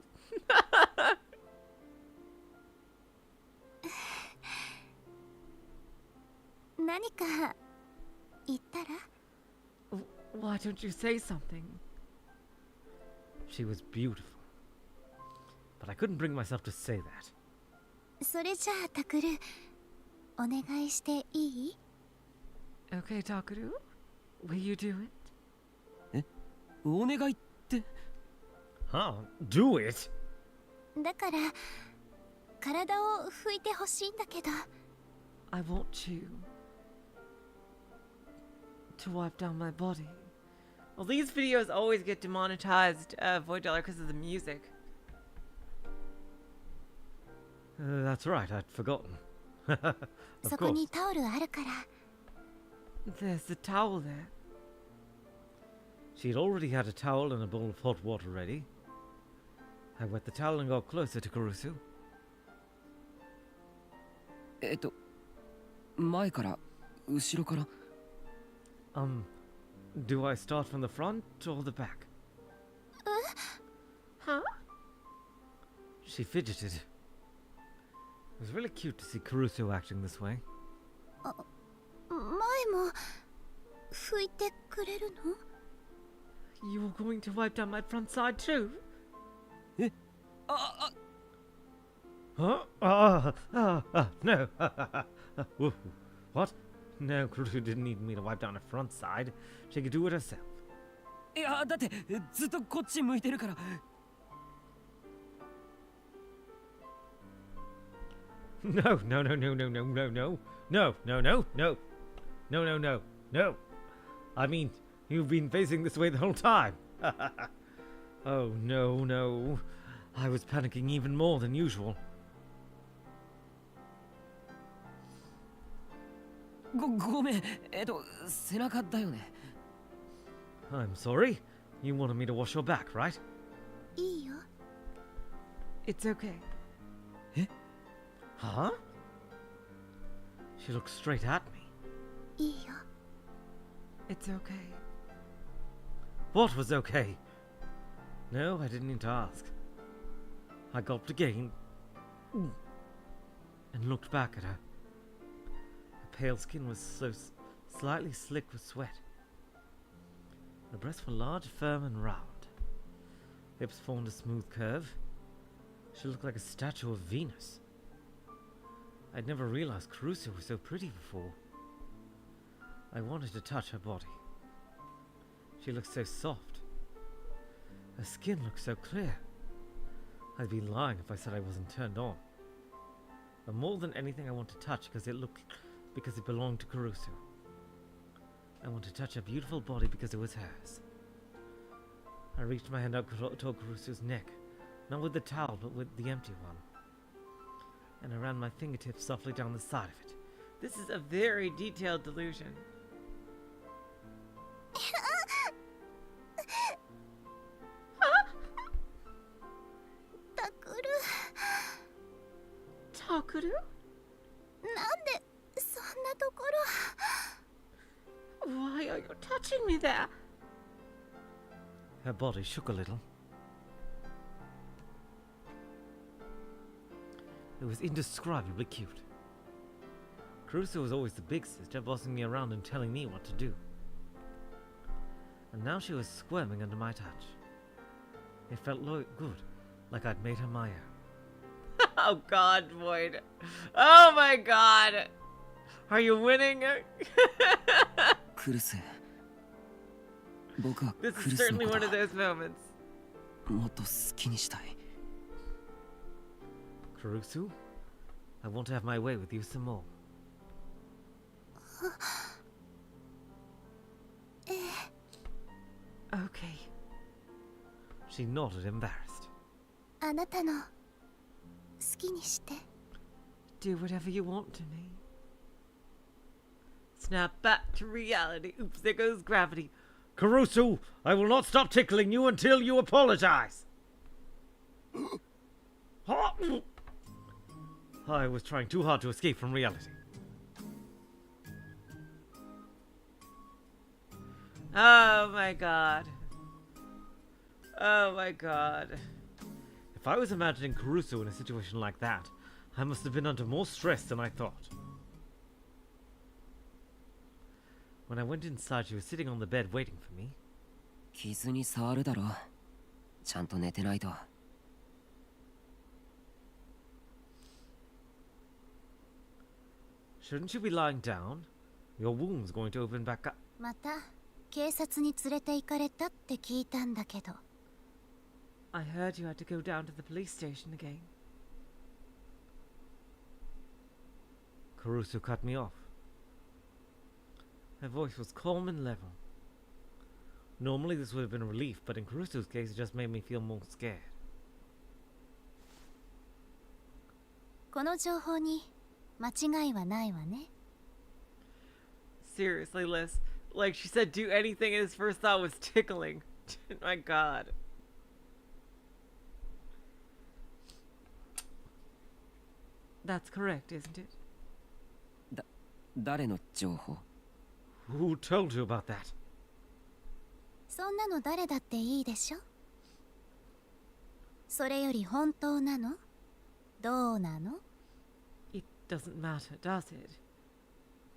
[SPEAKER 6] 何か言ったら？
[SPEAKER 1] Why don't you say something?
[SPEAKER 3] She was beautiful. But I couldn't bring myself to say that.
[SPEAKER 6] それじゃあタクルお願いしていい？
[SPEAKER 1] Okay, Takuru, will you do it?
[SPEAKER 8] お願いって
[SPEAKER 3] Huh? Do it?
[SPEAKER 6] だから体を拭いてほしいんだけど。
[SPEAKER 1] I want you to wipe down my body. Well, these videos always get demonetized, Void Dollar, because of the music.
[SPEAKER 3] That's right, I'd forgotten. Of
[SPEAKER 6] そこ
[SPEAKER 3] course.
[SPEAKER 6] にタオルあるから。
[SPEAKER 1] There's the towel there.
[SPEAKER 3] She'd already had a towel and a bowl of hot water ready. I wet the towel and got closer to Kurusu.
[SPEAKER 8] 前から後ろから
[SPEAKER 3] Do I start from the front or the back?
[SPEAKER 9] Huh?
[SPEAKER 3] She fidgeted. It was really cute to see Kurusu acting this way.
[SPEAKER 6] 前も拭いてくれるの？
[SPEAKER 1] You're going to wipe down my front side too?
[SPEAKER 3] Huh? No. Whoa. What? No, Kurusu didn't need me to wipe down her front side. She could do it herself.
[SPEAKER 8] いやだってずっとこっち向いてるから
[SPEAKER 3] No. I mean, you've been facing this way the whole time. Oh, no. I was panicking even more than usual.
[SPEAKER 8] ごめん背中だよね
[SPEAKER 3] I'm sorry. You wanted me to wash your back, right?
[SPEAKER 6] いいよ。
[SPEAKER 1] It's okay.
[SPEAKER 3] Huh? She looked straight at me.
[SPEAKER 6] いいよ。
[SPEAKER 1] It's okay.
[SPEAKER 3] What was okay? No, I didn't need to ask. I gulped again and looked back at her. Her pale skin was so slightly slick with sweat. Her breasts were large, firm, and round. Hips formed a smooth curve. She looked like a statue of Venus. I'd never realized Kurusu was so pretty before. I wanted to touch her body. She looked so soft. Her skin looked so clear. I'd be lying if I said I wasn't turned on. But more than anything, I want to touch because it belonged to Kurusu. I want to touch her beautiful body because it was hers. I reached my hand up toward Kurusu's neck, not with the towel, but with the empty one. And I ran my fingertips softly down the side of it.
[SPEAKER 1] This is a very detailed delusion.
[SPEAKER 6] タクル
[SPEAKER 1] Takuru?
[SPEAKER 6] なんでそんなところ
[SPEAKER 1] Why are you touching me there?
[SPEAKER 3] Her body shook a little. It was indescribably cute. Kurusu was always the big sister, bossing me around and telling me what to do. And now she was squirming under my touch. It felt good, like I'd made her my own.
[SPEAKER 1] Oh god, Void. Oh my god. Are you winning?
[SPEAKER 8] クルス僕は
[SPEAKER 1] This
[SPEAKER 8] クル
[SPEAKER 1] is
[SPEAKER 8] スの
[SPEAKER 1] certainly
[SPEAKER 8] こ
[SPEAKER 1] one of
[SPEAKER 8] と
[SPEAKER 1] those moments.
[SPEAKER 8] もっと好きにしたい
[SPEAKER 3] Kurusu, I want to have my way with you some more.
[SPEAKER 1] Okay.
[SPEAKER 3] She nodded, embarrassed.
[SPEAKER 6] あなたの好きにして
[SPEAKER 1] Do whatever you want to me. Snap back to reality. Oops, there goes gravity.
[SPEAKER 3] Kurusu, I will not stop tickling you until you apologize. I was trying too hard to escape from reality.
[SPEAKER 1] Oh my god. Oh my god.
[SPEAKER 3] If I was imagining Kurusu in a situation like that, I must have been under more stress than I thought. When I went inside, she was sitting on the bed waiting for me.
[SPEAKER 8] 傷に触るだろちゃんと寝てないと
[SPEAKER 3] Shouldn't you be lying down? Your wound's going to open back up.
[SPEAKER 6] また警察に連れて行かれたって聞いたんだけど。
[SPEAKER 1] I heard you had to go down to the police station again.
[SPEAKER 3] Caruso cut me off. Her voice was calm and level. Normally this would have been a relief, but in Caruso's case it just made me feel more scared.
[SPEAKER 6] この情報に間違いはないわね。
[SPEAKER 1] Seriously, Liz. Like, she said do anything and his first thought was tickling. My god. That's correct, isn't it?
[SPEAKER 8] 誰の情報？
[SPEAKER 3] Who told you about that?
[SPEAKER 6] そんなの誰だっていいでしょ。それより本当なの？どうなの？
[SPEAKER 1] It doesn't matter, does it?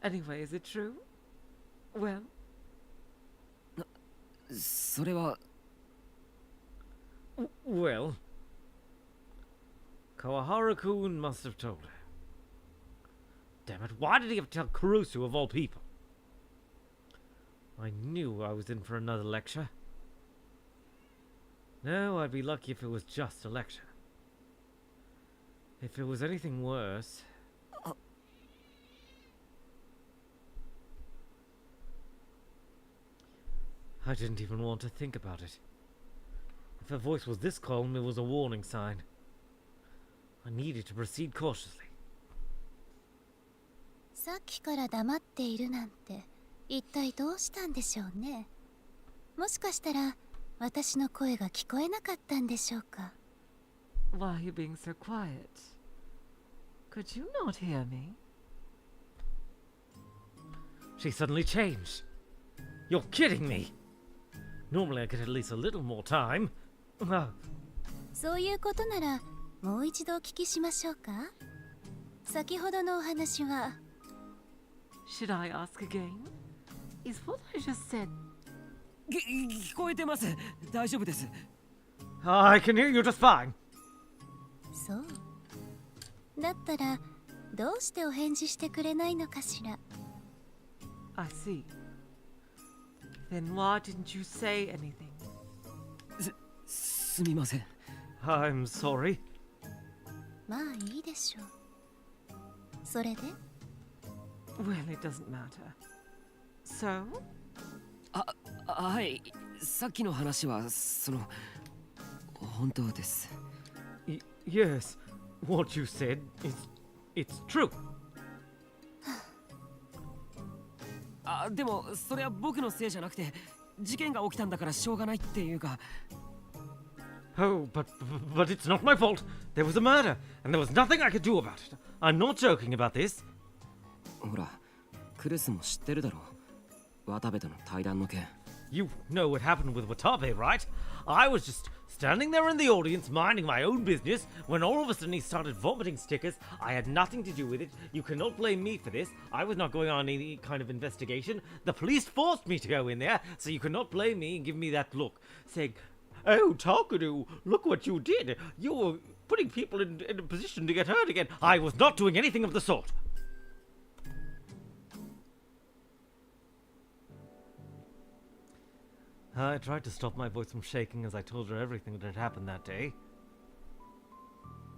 [SPEAKER 1] Anyway, is it true? Well,
[SPEAKER 8] それは
[SPEAKER 3] Well, Kawahara-kun must have told her. Damn it, why did he have to tell Caruso of all people? I knew I was in for another lecture. No, I'd be lucky if it was just a lecture. If it was anything worse... I didn't even want to think about it. If her voice was this calm, it was a warning sign. I needed to proceed cautiously.
[SPEAKER 6] さっきから黙っているなんて一体どうしたんでしょうね。もしかしたら私の声が聞こえなかったんでしょうか。
[SPEAKER 1] why are you being so quiet? Could you not hear me?
[SPEAKER 3] She suddenly changed. You're kidding me! Normally I get at least a little more time.
[SPEAKER 6] そういうことならもう一度お聞きしましょうか。先ほどのお話は。
[SPEAKER 1] Should I ask again? Is what I just said...
[SPEAKER 8] 聞こえてます。大丈夫です。
[SPEAKER 3] I can hear you just fine.
[SPEAKER 6] そう。だったらどうしてお返事してくれないのかしら。
[SPEAKER 1] I see. Then why didn't you say anything?
[SPEAKER 8] すみません。
[SPEAKER 3] I'm sorry.
[SPEAKER 6] まあいいでしょう。それで
[SPEAKER 1] Well, it doesn't matter. So?
[SPEAKER 8] はい。さっきの話は本当です。
[SPEAKER 3] Yes, what you said it's true.
[SPEAKER 8] でもそれは僕のせいじゃなくて、事件が起きたんだからしょうがないっていうか。
[SPEAKER 3] Oh, but it's not my fault. There was a murder, and there was nothing I could do about it. I'm not joking about this.
[SPEAKER 8] ほら、クルスも知ってるだろう。渡部との対談の件。
[SPEAKER 3] You know what happened with Watabe, right? I was just standing there in the audience, minding my own business, when all of a sudden he started vomiting stickers. I had nothing to do with it. You cannot blame me for this. I was not going on any kind of investigation. The police forced me to go in there, so you cannot blame me and give me that look, saying, "Oh, Takuru, look what you did. You were putting people in a position to get hurt again." I was not doing anything of the sort. I tried to stop my voice from shaking as I told her everything that had happened that day.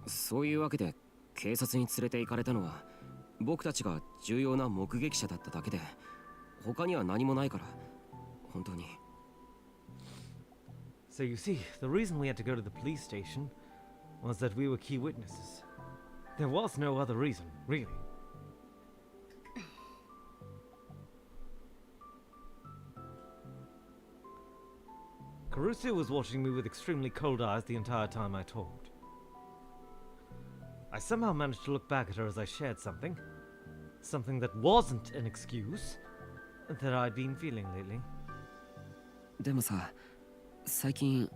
[SPEAKER 8] そういうわけで警察に連れて行かれたのは僕たちが重要な目撃者だっただけで、他には何もないから本当に。
[SPEAKER 3] So you see, the reason we had to go to the police station was that we were key witnesses. There was no other reason, really. Caruso was watching me with extremely cold eyes the entire time I talked. I somehow managed to look back at her as I shared something that wasn't an excuse, that I'd been feeling lately.
[SPEAKER 8] でもさ、最近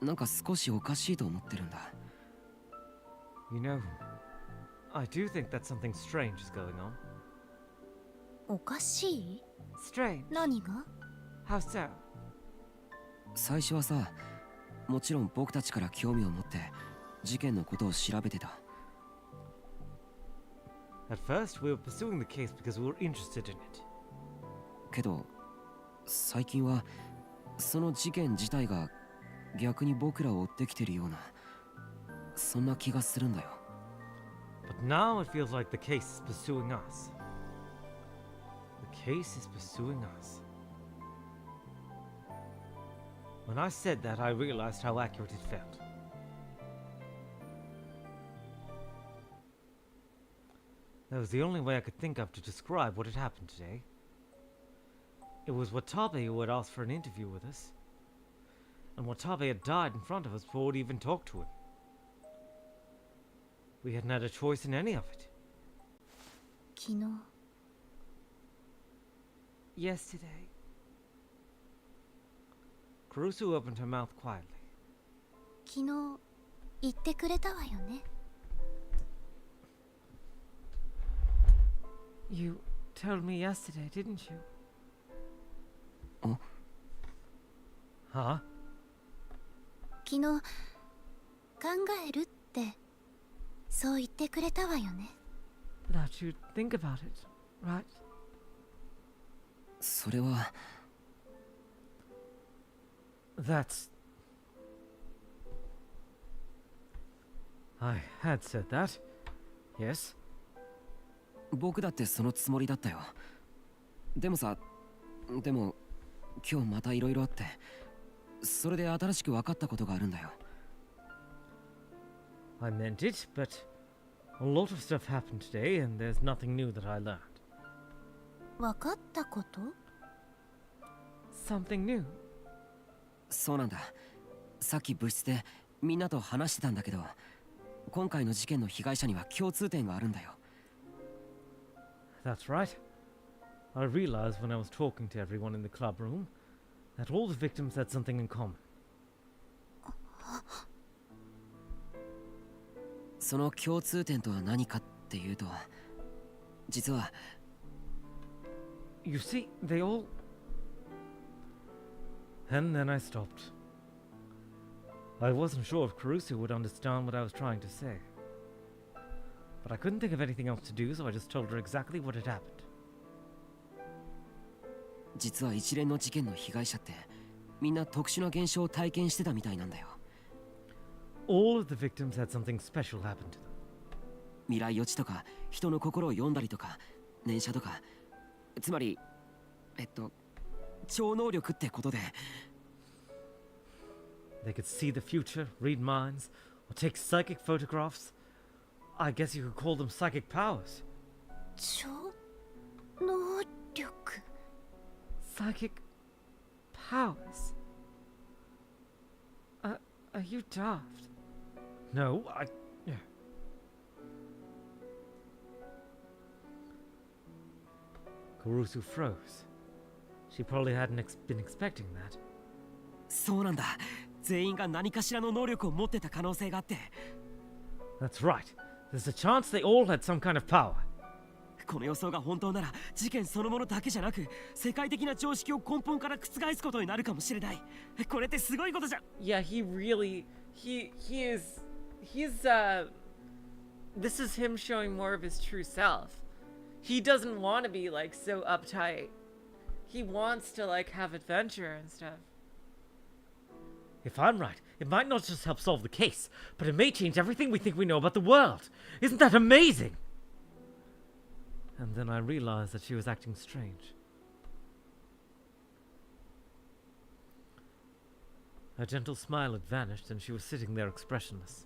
[SPEAKER 8] なんか少しおかしいと思ってるんだ。
[SPEAKER 3] You know, I do think that something strange is going on.
[SPEAKER 6] おかしい？
[SPEAKER 1] Strange.
[SPEAKER 6] 何が？
[SPEAKER 1] How so?
[SPEAKER 8] 最初はさ、もちろん僕たちから興味を持って事件のことを調べてた。
[SPEAKER 3] At first, we were pursuing the case because we were interested in it.
[SPEAKER 8] けど最近はその事件自体が逆に僕らを追ってきてるようなそんな気がするんだよ。
[SPEAKER 3] But now it feels like the case is pursuing us. The case is pursuing us. When I said that, I realized how accurate it felt. That was the only way I could think of to describe what had happened today. It was Watabe who had asked for an interview with us, and Watabe had died in front of us before we'd even talked to him. We hadn't had a choice in any of it.
[SPEAKER 6] 昨日
[SPEAKER 3] Yesterday. Kurusu opened her mouth quietly.
[SPEAKER 6] 昨日言ってくれたわよね。
[SPEAKER 3] You told me yesterday, didn't you?
[SPEAKER 8] Oh?
[SPEAKER 3] Huh?
[SPEAKER 6] 昨日考えるってそう言ってくれたわよね。
[SPEAKER 3] That you'd think about it, right?
[SPEAKER 8] それは
[SPEAKER 3] That's... I had said that. Yes.
[SPEAKER 8] 僕だってそのつもりだったよ。でも今日またいろいろあって、それで新しく分かったことがあるんだよ。
[SPEAKER 3] I meant it, but a lot of stuff happened today and there's nothing new that I learned.
[SPEAKER 6] 分かったこと？
[SPEAKER 3] Something new?
[SPEAKER 8] そうなんだ。さっき部室でみんなと話してたんだけど、今回の事件の被害者には共通点があるんだよ。
[SPEAKER 3] That's right. I realized when I was talking to everyone in the club room that all the victims had something in common.
[SPEAKER 8] その共通点とは何かっていうと、実は
[SPEAKER 3] You see, they all... And then I stopped. I wasn't sure if Kurusu would understand what I was trying to say. But I couldn't think of anything else to do, so I just told her exactly what had happened.
[SPEAKER 8] 実は一連の事件の被害者ってみんな特殊な現象を体験してたみたいなんだよ。
[SPEAKER 3] All of the victims had something special happen to them.
[SPEAKER 8] 未来予知とか人の心を読んだりとか念写とか、つまり超能力ってことで。
[SPEAKER 3] They could see the future, read minds, or take psychic photographs. I guess you could call them psychic powers.
[SPEAKER 6] 超能力。
[SPEAKER 3] Psychic powers? Are you daft? No, yeah. Kurusu froze. She probably hadn't been expecting that.
[SPEAKER 8] そうなんだ。全員が何かしらの能力を持ってた可能性があって。
[SPEAKER 3] That's right. There's a chance they all had some kind of power.
[SPEAKER 8] この予想が本当なら事件そのものだけじゃなく世界的な常識を根本から覆すことになるかもしれない。これってすごいことじゃん。
[SPEAKER 1] Yeah, he is this is him showing more of his true self. He doesn't want to be like so uptight. He wants to like have adventure and stuff.
[SPEAKER 3] If I'm right, it might not just help solve the case, but it may change everything we think we know about the world. Isn't that amazing? And then I realized that she was acting strange. Her gentle smile had vanished and she was sitting there expressionless.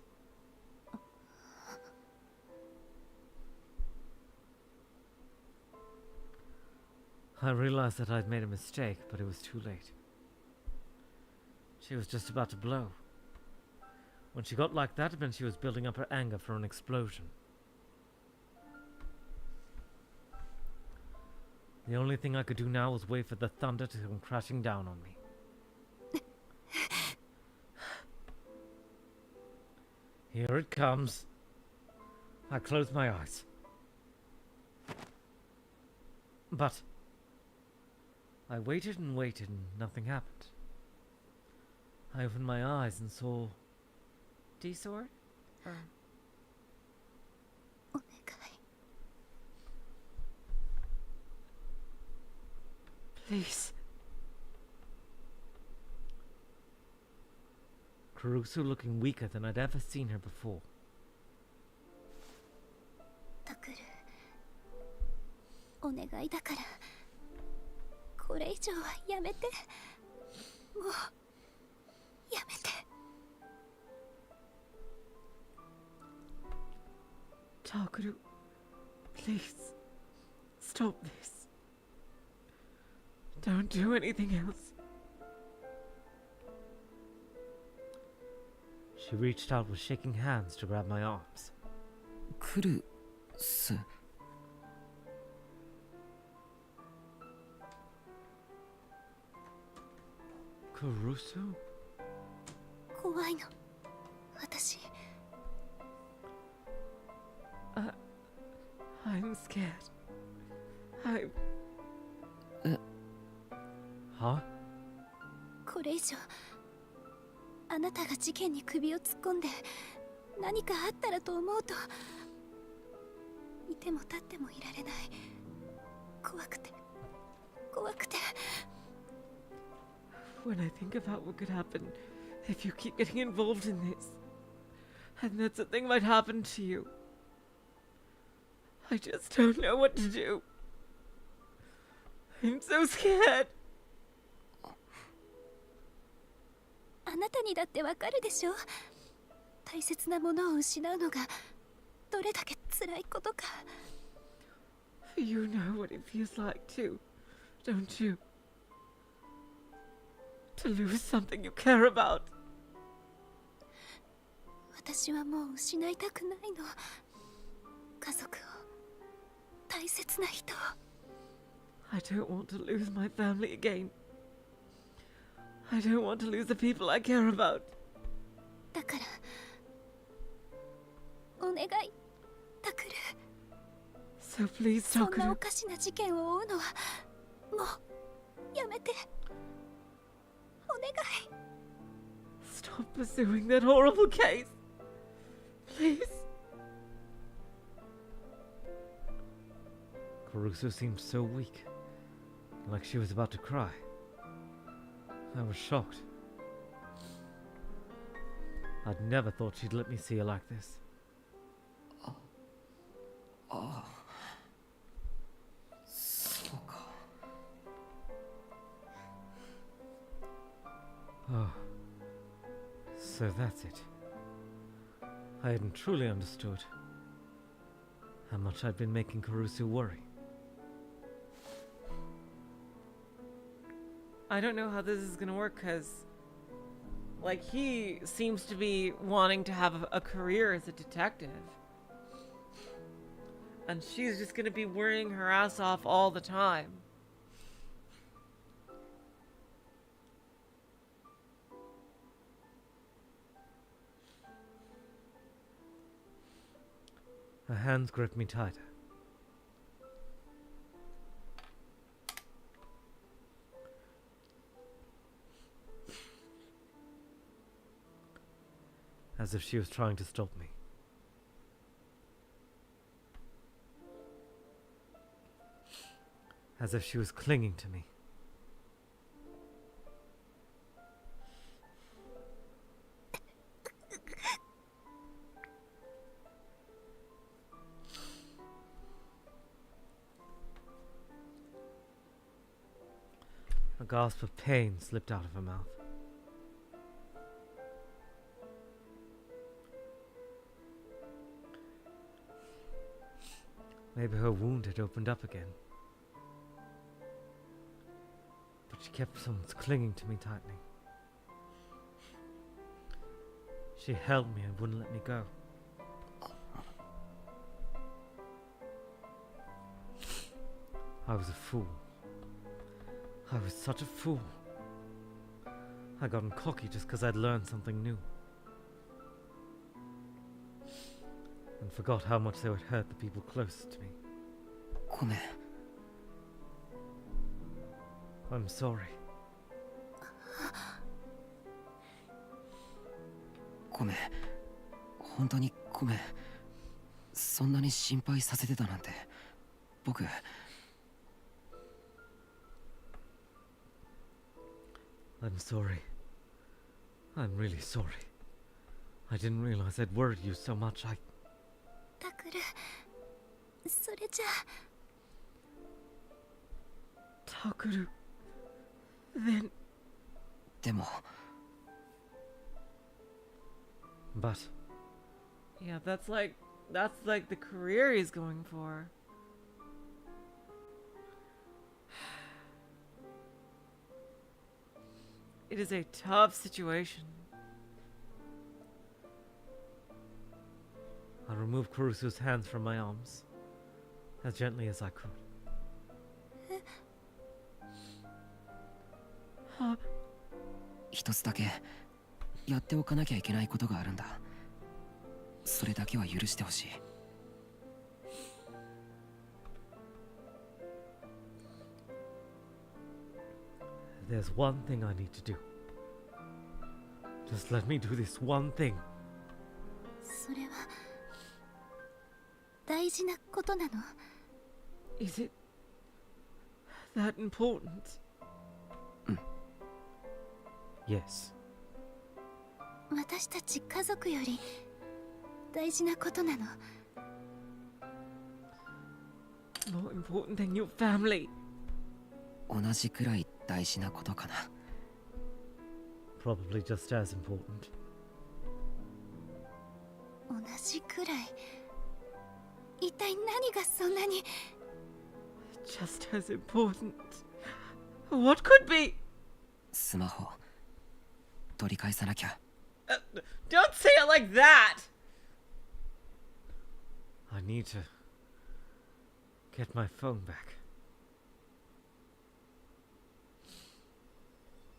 [SPEAKER 3] I realized that I'd made a mistake, but it was too late. She was just about to blow. When she got like that, it meant she was building up her anger for an explosion. The only thing I could do now was wait for the thunder to come crashing down on me. Here it comes. I closed my eyes. But I waited and waited and nothing happened. I opened my eyes and saw...
[SPEAKER 1] D-sword? Or...
[SPEAKER 6] お願い。
[SPEAKER 3] Kurusu looking weaker than I'd ever seen her before.
[SPEAKER 6] タクル、お願いだからこれ以上はやめて。もうやめて。
[SPEAKER 1] Takuru, please, stop this. Don't do anything else.
[SPEAKER 3] She reached out with shaking hands to grab my arms.
[SPEAKER 8] クルス。
[SPEAKER 3] Kurusu?
[SPEAKER 6] 怖いの、私。
[SPEAKER 1] I'm scared. I'm...
[SPEAKER 3] Huh?
[SPEAKER 6] これ以上あなたが事件に首を突っ込んで何かあったらと思うといても立ってもいられない。怖くて怖くて。
[SPEAKER 1] When I think about what could happen if you keep getting involved in this, and that something might happen to you, I just don't know what to do. I'm so scared.
[SPEAKER 6] あなたにだってわかるでしょ。大切なものを失うのがどれだけ辛いことか。
[SPEAKER 1] You know what it feels like too, don't you? To lose something you care about.
[SPEAKER 6] 私はもう失いたくないの。家族を、大切な人を。
[SPEAKER 1] I don't want to lose my family again. I don't want to lose the people I care about.
[SPEAKER 6] だからお願い、タクル。
[SPEAKER 1] So please,
[SPEAKER 6] そんなお
[SPEAKER 1] Takuru,
[SPEAKER 6] かしな事件を追うのはもうやめて。お願い。
[SPEAKER 1] stop pursuing that horrible case. Please.
[SPEAKER 3] Kurusu seemed so weak, like she was about to cry. I was shocked. I'd never thought she'd let me see her like this.
[SPEAKER 8] ああ、そうか。
[SPEAKER 3] Oh, so that's it. I hadn't truly understood how much I'd been making Kurusu worry.
[SPEAKER 1] I don't know how this is gonna work, because, like, he seems to be wanting to have a career as a detective. And she's just gonna be worrying her ass off all the time.
[SPEAKER 3] Her hands gripped me tighter. As if she was trying to stop me. As if she was clinging to me. A gasp of pain slipped out of her mouth. Maybe her wound had opened up again. But she kept on clinging to me tightly. She held me and wouldn't let me go. I was a fool. I was such a fool. I got cocky just because I'd learned something new. And forgot how much they would hurt the people closest to me.
[SPEAKER 8] ごめん。
[SPEAKER 3] I'm sorry.
[SPEAKER 8] ごめん。本当にごめん。そんなに心配させてたなんて。僕。
[SPEAKER 3] I'm sorry. I'm really sorry. I didn't realize I'd worried you so much.
[SPEAKER 6] タクル、それじゃあ
[SPEAKER 3] Takuru. Then.
[SPEAKER 8] でも
[SPEAKER 3] But.
[SPEAKER 1] Yeah, that's like the career he's going for. It is a tough situation.
[SPEAKER 3] I removed Kurusu's hands from my arms, as gently as I could.
[SPEAKER 8] 一つだけやっておかなきゃいけないことがあるんだ。それだけは許してほしい。
[SPEAKER 3] There's one thing I need to do. Just let me do this one thing.
[SPEAKER 6] それは大事なことなの？
[SPEAKER 1] Is it that important?
[SPEAKER 3] Yes.
[SPEAKER 6] 私たち家族より大事なことなの？
[SPEAKER 1] More important than your family.
[SPEAKER 8] 同じくらい大事なことかな。
[SPEAKER 3] Probably just as important.
[SPEAKER 6] 同じくらい。一体何がそんなに？
[SPEAKER 1] Just as important. What could be?
[SPEAKER 8] スマホ取り返さなきゃ。
[SPEAKER 1] Don't say it like that!
[SPEAKER 3] I need to get my phone back.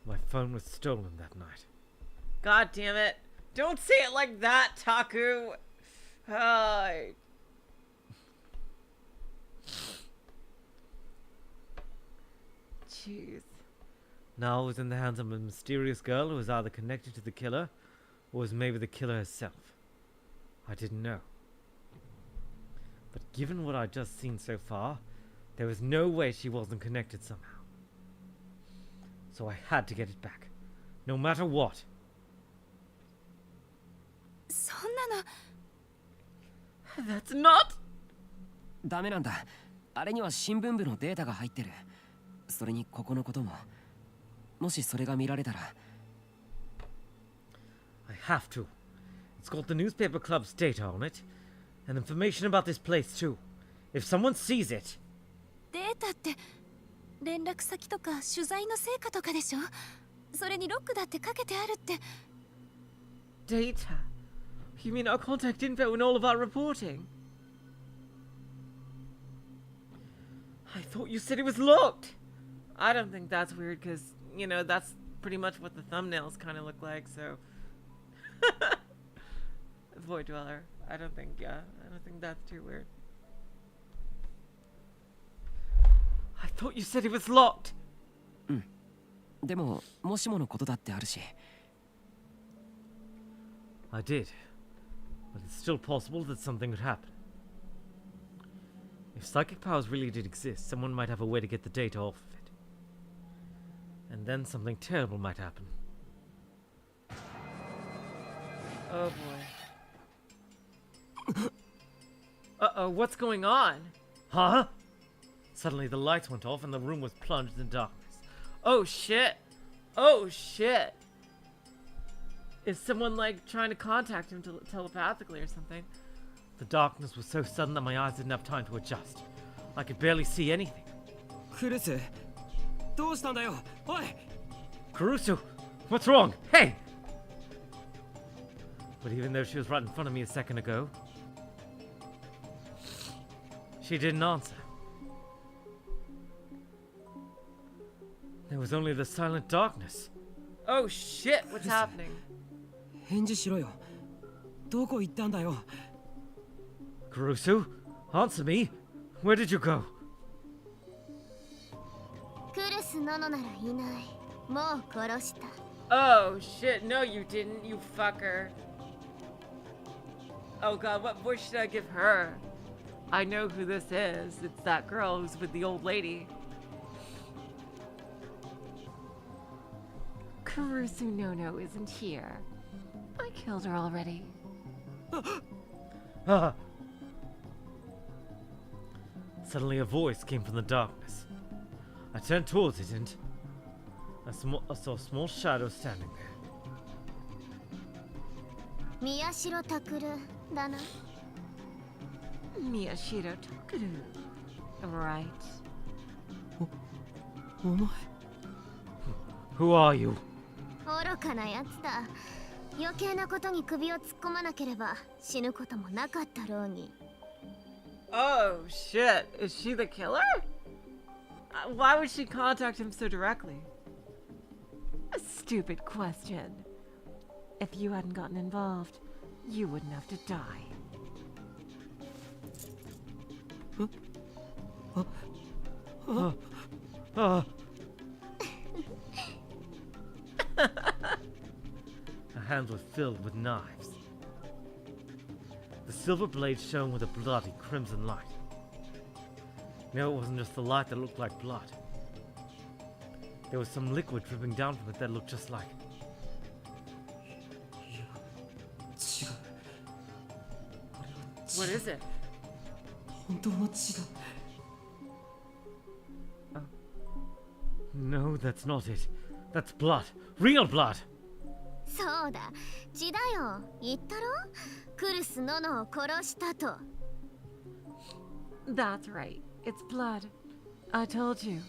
[SPEAKER 3] My phone was stolen that night.
[SPEAKER 1] God damn it. Don't say it like that, Taku. Jeez.
[SPEAKER 3] Now it was in the hands of a mysterious girl who was either connected to the killer or was maybe the killer herself. I didn't know. But given what I'd just seen so far, there was no way she wasn't connected somehow. So I had to get it back, no matter what.
[SPEAKER 6] そんなの。
[SPEAKER 1] That's not.
[SPEAKER 8] ダメなんだ。あれには新聞部のデータが入ってる。それにここのことも。もしそれが見られたら。
[SPEAKER 3] I have to. It's got the newspaper club's data on it, and information about this place too. If someone sees it.
[SPEAKER 6] データって連絡先とか取材の成果とかでしょ？それにロックだってかけてあるって。
[SPEAKER 1] Data? You mean our contact info in all of our reporting? I thought you said it was locked. I don't think that's weird because, you know, that's pretty much what the thumbnails kind of look like, so. Void Dweller. I don't think that's too weird. I thought you said it was locked.
[SPEAKER 8] でももしものことだってあるし。
[SPEAKER 3] I did. But it's still possible that something could happen. If psychic powers really did exist, someone might have a way to get the data off of it. And then something terrible might happen.
[SPEAKER 1] Oh boy. Uh-oh, what's going on?
[SPEAKER 3] Huh? Suddenly the lights went off and the room was plunged in darkness.
[SPEAKER 1] Oh shit. Oh shit. Is someone like trying to contact him telepathically or something?
[SPEAKER 3] The darkness was so sudden that my eyes didn't have time to adjust. I could barely see anything.
[SPEAKER 8] クルス、どうしたんだよ。おい。
[SPEAKER 3] Kurusu, what's wrong? Hey! But even though she was right in front of me a second ago, she didn't answer. There was only the silent darkness.
[SPEAKER 1] Oh shit, what's happening?
[SPEAKER 8] 返事しろよ。どこ行ったんだよ。
[SPEAKER 3] Kurusu, answer me. Where did you go?
[SPEAKER 6] クルスノノならいない。もう殺した。
[SPEAKER 1] Oh shit, no you didn't, you fucker. Oh god, what voice should I give her? I know who this is. It's that girl who's with the old lady.
[SPEAKER 9] Kurusu Nono isn't here. I killed her already.
[SPEAKER 3] Ah! Suddenly a voice came from the darkness. I turned towards it and I saw a small shadow standing there.
[SPEAKER 6] 宮代拓だな。
[SPEAKER 9] Miyashiro Takuru. Right.
[SPEAKER 8] お前
[SPEAKER 3] Who are you?
[SPEAKER 6] 愚かなやつだ。余計なことに首を突っ込まなければ死ぬこともなかったろうに。
[SPEAKER 1] Oh shit, is she the killer? Why would she contact him so directly?
[SPEAKER 9] A stupid question. If you hadn't gotten involved, you wouldn't have to die.
[SPEAKER 3] Her hands were filled with knives. The silver blade shone with a bloody crimson light. No, it wasn't just the light that looked like blood. There was some liquid dripping down from it that looked just like.
[SPEAKER 8] 違う
[SPEAKER 1] What is it?
[SPEAKER 8] 本当の血だ
[SPEAKER 3] No, that's not it. That's blood. Real blood!
[SPEAKER 6] そうだ、血だよ。言ったろ？クルス・ノノを殺したと。
[SPEAKER 9] That's right. It's blood. I told you.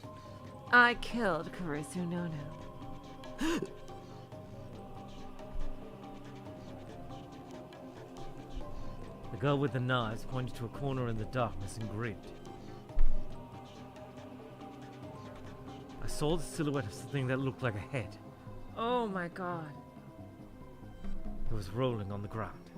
[SPEAKER 9] I killed Kurusu Nono.
[SPEAKER 3] The girl with the knives pointed to a corner in the darkness and grinned. I saw the silhouette of something that looked like a head.
[SPEAKER 1] Oh my god.
[SPEAKER 3] It was rolling on the ground.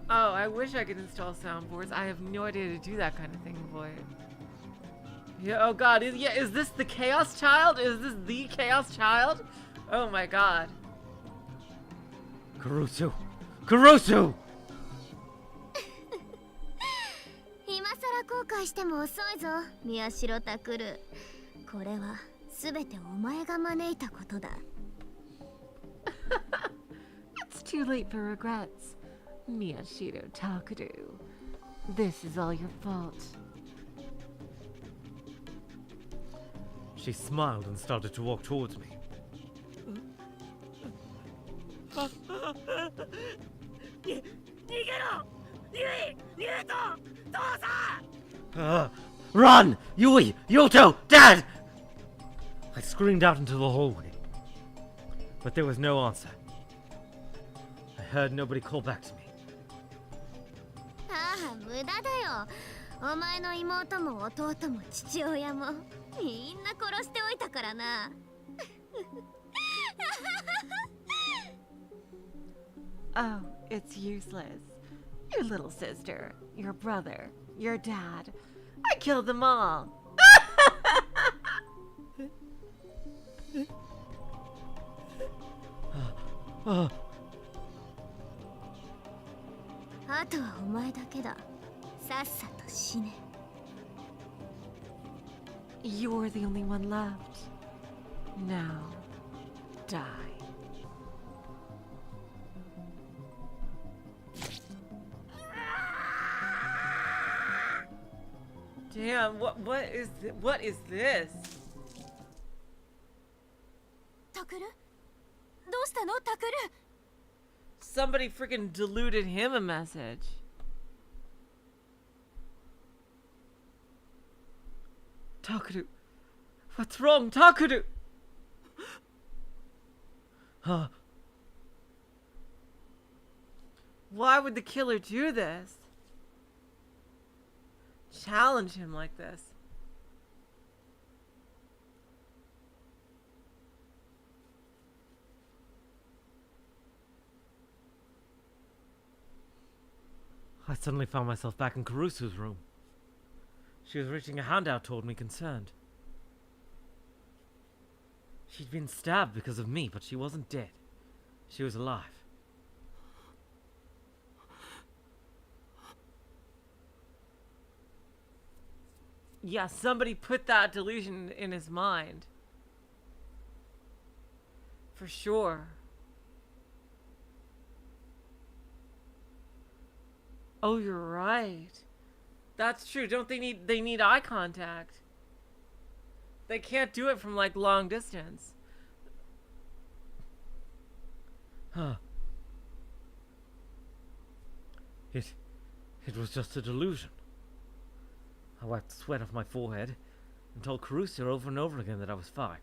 [SPEAKER 1] Oh, I wish I could install soundboards. I have no idea to do that kind of thing, boy. Yeah, oh god, is this the Chaos Child? Is this the Chaos Child? Oh my god.
[SPEAKER 3] Kurusu! Kurusu!
[SPEAKER 6] 今さら後悔しても遅いぞ、宮代拓。これはすべてお前が招いたことだ。
[SPEAKER 9] It's too late for regrets. Miyashiro Takuru. This is all your fault.
[SPEAKER 3] She smiled and started to walk towards me. Run! Yui! Yoto! Dad! I screamed out into the hallway. But there was no answer. I heard nobody call back to me.
[SPEAKER 6] ああ、無駄だよ。お前の妹も弟も父親もみんな殺しておいたからな。
[SPEAKER 9] Oh, it's useless. Your little sister, your brother, your dad. I killed them all.
[SPEAKER 3] Oh,
[SPEAKER 6] あとはお前だけだ。さっさと死ね。
[SPEAKER 9] You're the only one left. Now, die.
[SPEAKER 1] Damn, what is this?
[SPEAKER 6] タクル？どうしたの、タクル？
[SPEAKER 1] Somebody freaking deluded him a message. Takuru. What's wrong, Takuru? Huh? Why would the killer do this? Challenge him like this.
[SPEAKER 3] I suddenly found myself back in Kurusu's room. She was reaching a hand out toward me, concerned. She'd been stabbed because of me, but she wasn't dead. She was alive.
[SPEAKER 1] Yeah, somebody put that delusion in his mind. For sure. Oh, you're right. That's true. Don't they need eye contact? They can't do it from like long distance.
[SPEAKER 3] Huh. It was just a delusion. I wiped the sweat off my forehead and told Caruso over and over again that I was fine.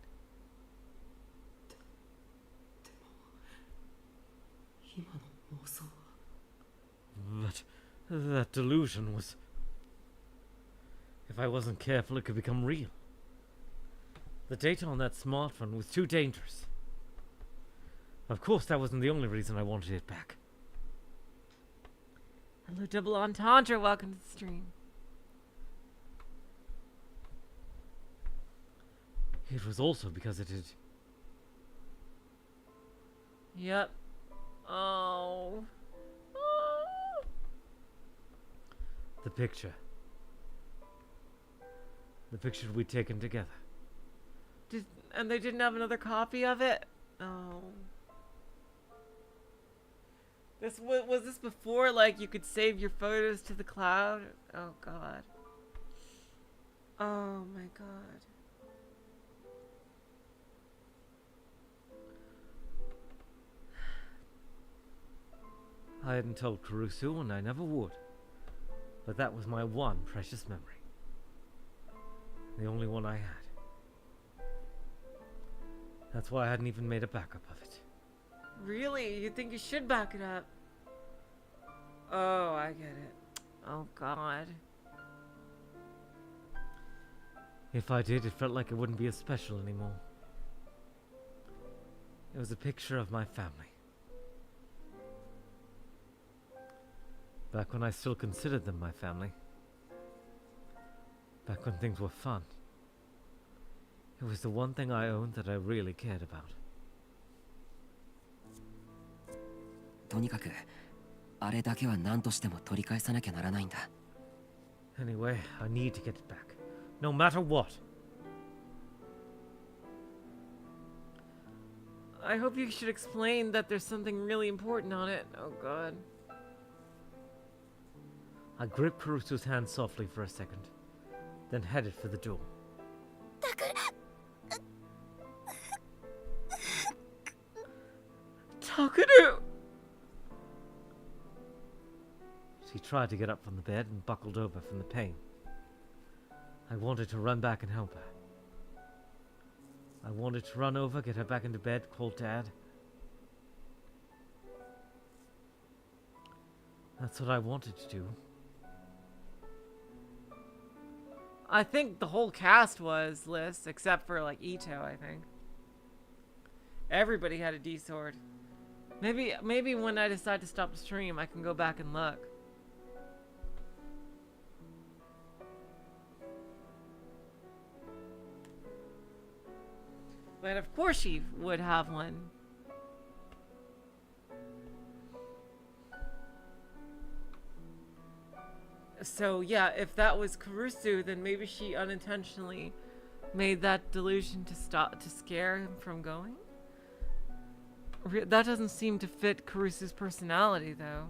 [SPEAKER 3] But that delusion was... If I wasn't careful, it could become real. The data on that smartphone was too dangerous. Of course, that wasn't the only reason I wanted it back.
[SPEAKER 1] Hello, Double Entendre. Welcome to the stream.
[SPEAKER 3] It was also because it had...
[SPEAKER 1] Yep. Oh. Oh.
[SPEAKER 3] The picture. The picture we'd taken together.
[SPEAKER 1] And they didn't have another copy of it? Oh. Was this before, like, you could save your photos to the cloud? Oh, God. Oh, my God.
[SPEAKER 3] I hadn't told Caruso, and I never would. But that was my one precious memory. The only one I had. That's why I hadn't even made a backup of it.
[SPEAKER 1] Really? You think you should back it up? Oh, I get it. Oh, God.
[SPEAKER 3] If I did, it felt like it wouldn't be as special anymore. It was a picture of my family. Back when I still considered them my family. Back when things were fun. It was the one thing I owned that I really cared about.
[SPEAKER 8] とにかくあれだけは何としても取り返さなきゃならないんだ。
[SPEAKER 3] Anyway, I need to get it back. No matter what.
[SPEAKER 1] I hope you should explain that there's something really important on it. Oh, God.
[SPEAKER 3] I gripped Caruso's hand softly for a second, then headed for the door.
[SPEAKER 1] Takuru!
[SPEAKER 3] She tried to get up from the bed and buckled over from the pain. I wanted to run back and help her. I wanted to run over, get her back into bed, call Dad. That's what I wanted to do.
[SPEAKER 1] I think the whole cast was, Liz, except for, like, Ito, I think. Everybody had a D-sword. Maybe when I decide to stop the stream, I can go back and look. But of course she would have one. So yeah, if that was Caruso, then maybe she unintentionally made that delusion to scare him from going. That doesn't seem to fit Caruso's personality, though.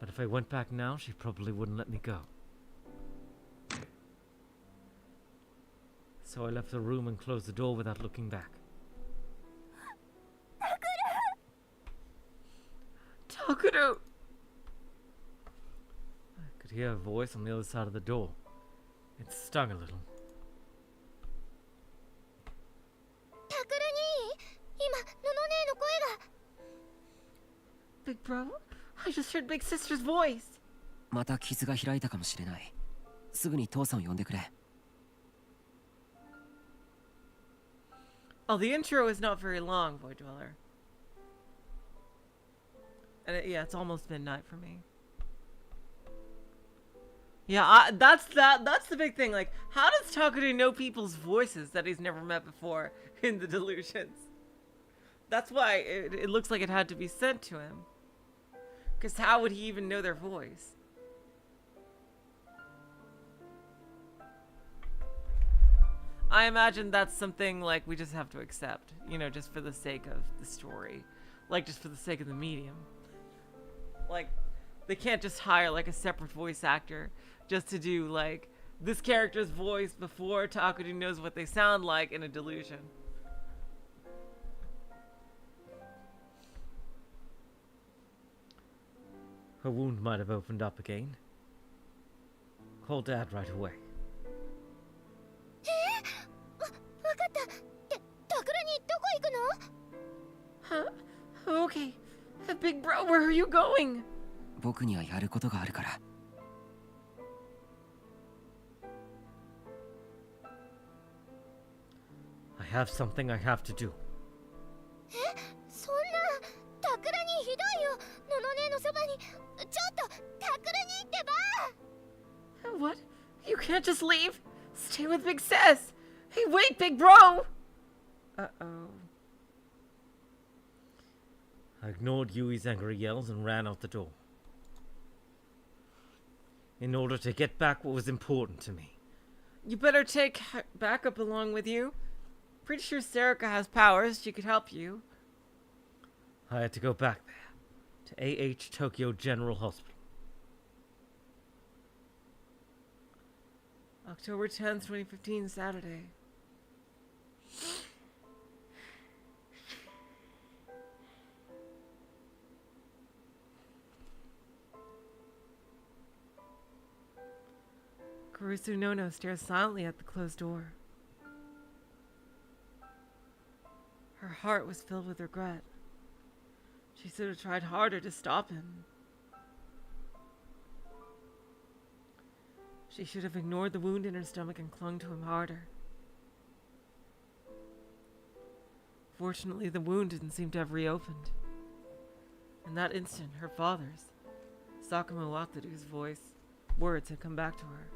[SPEAKER 3] But if I went back now, she probably wouldn't let me go. So I left the room and closed the door without looking back.
[SPEAKER 1] Takuru!
[SPEAKER 3] I could hear a voice on the other side of the door. It stung a little.
[SPEAKER 1] Big bro? I just heard Big Sister's voice.
[SPEAKER 8] また傷が開いたかもしれない。すぐに父さんを呼んでくれ。
[SPEAKER 1] Oh, the intro is not very long, Void Dweller. And yeah, it's almost midnight for me. Yeah, that's the big thing. Like, how does Takuru know people's voices that he's never met before in the delusions? That's why it looks like it had to be sent to him. Because how would he even know their voice? I imagine that's something like we just have to accept, you know, just for the sake of the story. Like, just for the sake of the medium. Like, they can't just hire, like, a separate voice actor just to do, like, this character's voice before Takuru knows what they sound like in a delusion.
[SPEAKER 3] Her wound might have opened up again. Call Dad right away.
[SPEAKER 9] Huh? Okay. Big bro, where are you going?
[SPEAKER 8] 僕にはやることがあるから。
[SPEAKER 3] I have something I have to do.
[SPEAKER 6] そんなタクラにひどいよ。のの姉のそばにちょっとタクルにってば。
[SPEAKER 9] What? You can't just leave. Stay with Big Sis. Hey, wait, big bro.
[SPEAKER 1] Uh-oh.
[SPEAKER 3] I ignored Yui's angry yells and ran out the door. In order to get back what was important to me.
[SPEAKER 1] You better take backup along with you. Pretty sure Serica has powers. She could help you.
[SPEAKER 3] I had to go back there, to AH Tokyo General Hospital.
[SPEAKER 1] October 10th, 2015, Saturday. Kurusu Nono stares silently at the closed door. Her heart was filled with regret. She should have tried harder to stop him. She should have ignored the wound in her stomach and clung to him harder. Fortunately, the wound didn't seem to have reopened. In that instant, her father's, Sakamo Wataru's words had come back to her.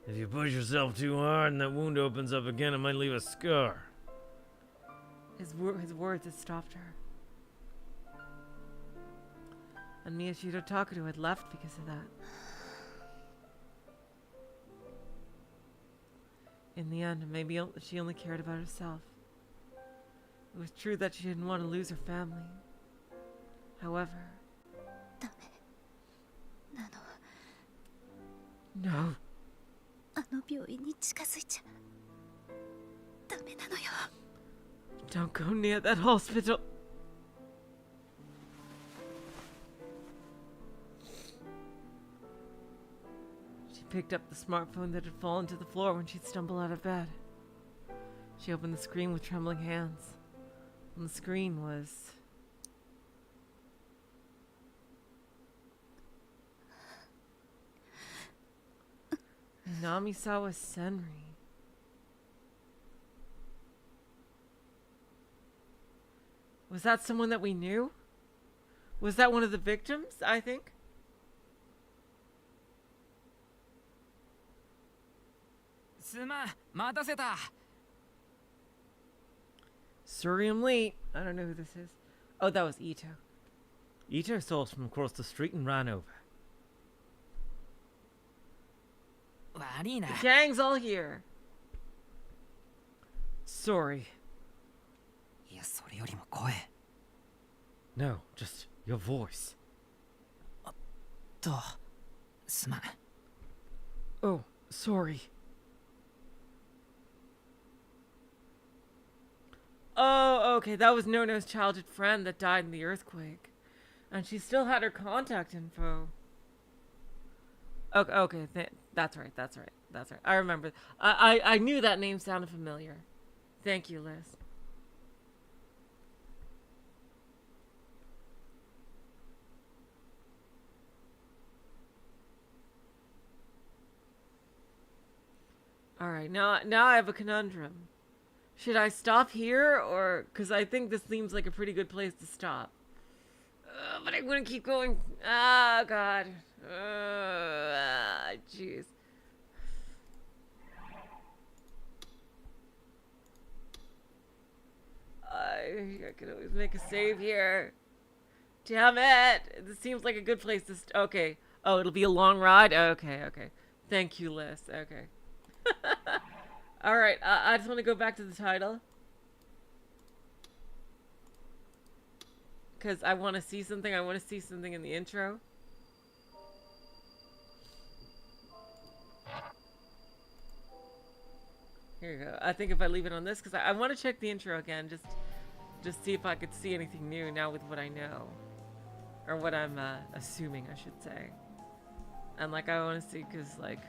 [SPEAKER 3] If you push yourself too hard and that wound opens up again, it might leave a scar.
[SPEAKER 1] His words had stopped her. And Miyashiro Takuru had left because of that. In the end, maybe she only cared about herself. It was true that she didn't want to lose her family. However... No.
[SPEAKER 6] あの病院に近づいちゃダメなのよ。
[SPEAKER 1] Don't go near that hospital. She picked up the smartphone that had fallen to the floor when she'd stumbled out of bed. She opened the screen with trembling hands. On the screen was... Namisawa Senri. Was that someone that we knew? Was that one of the victims, I think? Surium Lee. I don't know who this is. Oh, that was Ito.
[SPEAKER 3] Ito saw us from across the street and ran over.
[SPEAKER 1] The gang's all here. Sorry.
[SPEAKER 3] No, just your voice. Oh, sorry.
[SPEAKER 1] Oh, okay, that was Nono's childhood friend that died in the earthquake. And she still had her contact info. Okay, that's right. I remember. I knew that name sounded familiar. Thank you, Liz. Alright, now I have a conundrum. Should I stop here, or... Because I think this seems like a pretty good place to stop. But I'm gonna keep going. Ah, God. Jeez. I could always make a save here. Damn it! This seems like a good place to okay. Oh, it'll be a long ride? Okay, okay. Thank you, Liz. Okay. Alright, I just want to go back to the title. Because I want to see something. I want to see something in the intro. Here you go. I think if I leave it on this, because I want to check the intro again, just see if I could see anything new now with what I know. Or what I'm assuming, I should say. And like, I want to see, because like,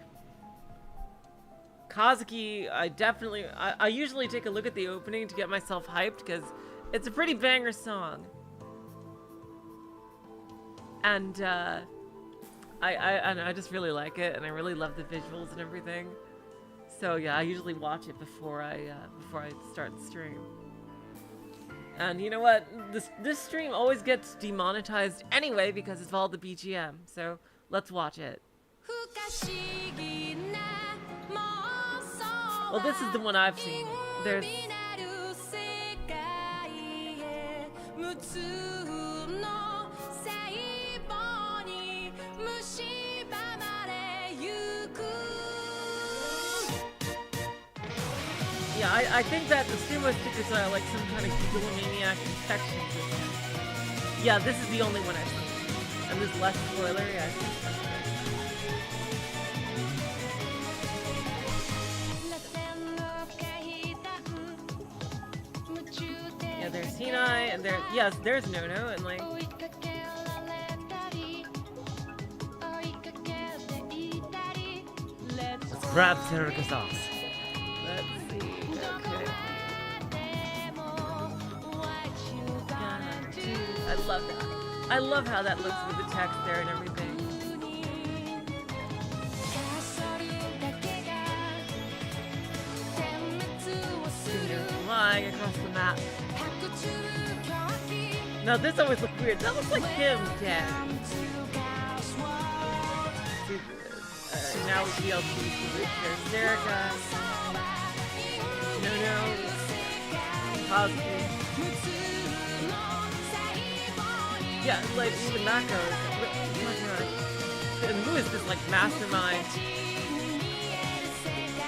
[SPEAKER 1] Kazuki, I usually take a look at the opening to get myself hyped, because it's a pretty banger song. And I just really like it, and I really love the visuals and everything. So yeah, I usually watch it before I start the stream. And you know what? This stream always gets demonetized anyway because of all the BGM. So let's watch it. Well, this is the one I've seen. There's yeah, I think that the sumo stickers are like some kind of gigalomaniac infection system. Yeah, this is the only one I've seen. And there's less spoiler, yeah. Yeah, there's Hinai, and there's Nono, and like...
[SPEAKER 3] Let's grab Terika sauce.
[SPEAKER 1] Let's see, okay. I love that. I love how that looks with the text there and everything. Flying across the map. Now this always looks weird. That looks like him dead. Now we see LP. There's Erica. No. Kazuki. Yeah, like even that goes. Oh my god. And who is this like mastermind?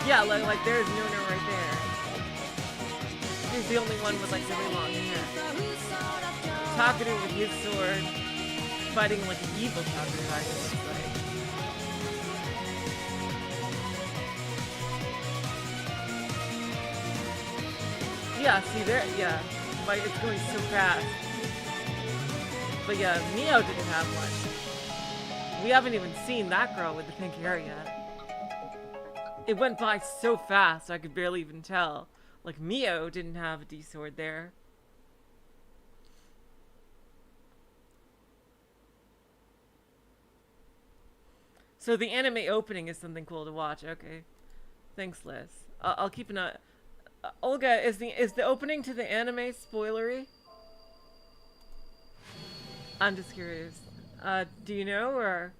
[SPEAKER 1] Yeah, like there's Nono right there. He's the only one with like really long hair. Takuru with his sword, fighting like an evil Takuru, I think. Yeah, see there, yeah, like it's going so fast. But yeah, Mio didn't have one. We haven't even seen that girl with the pink hair yet. It went by so fast, I could barely even tell. Like, Mio didn't have a D-sword there. So the anime opening is something cool to watch. Okay. Thanks, Liz. I'll keep an eye. Olga, is the opening to the anime spoilery? I'm just curious. Do you know, or?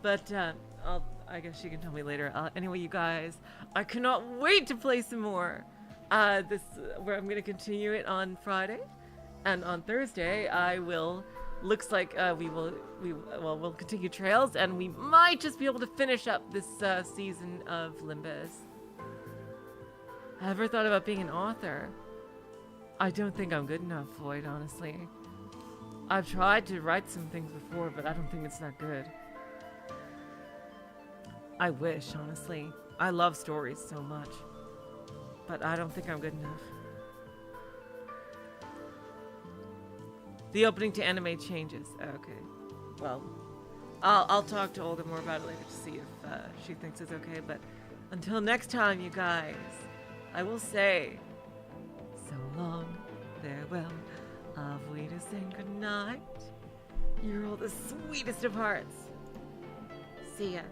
[SPEAKER 1] But, I guess you can tell me later. Anyway, you guys, I cannot wait to play some more. Where I'm gonna continue it on Friday, and on Thursday I will. Looks like we'll continue Trails, and we might just be able to finish up this season of Limbus. I ever thought about being an author? I don't think I'm good enough, Floyd, honestly. I've tried to write some things before, but I don't think it's that good. I wish, honestly. I love stories so much. But I don't think I'm good enough. The opening to anime changes. Okay. Well, I'll talk to Olga more about it later to see if she thinks it's okay. But until next time, you guys, I will say so long, farewell, auf Wiedersehen, good night. You're all the sweetest of hearts. See ya.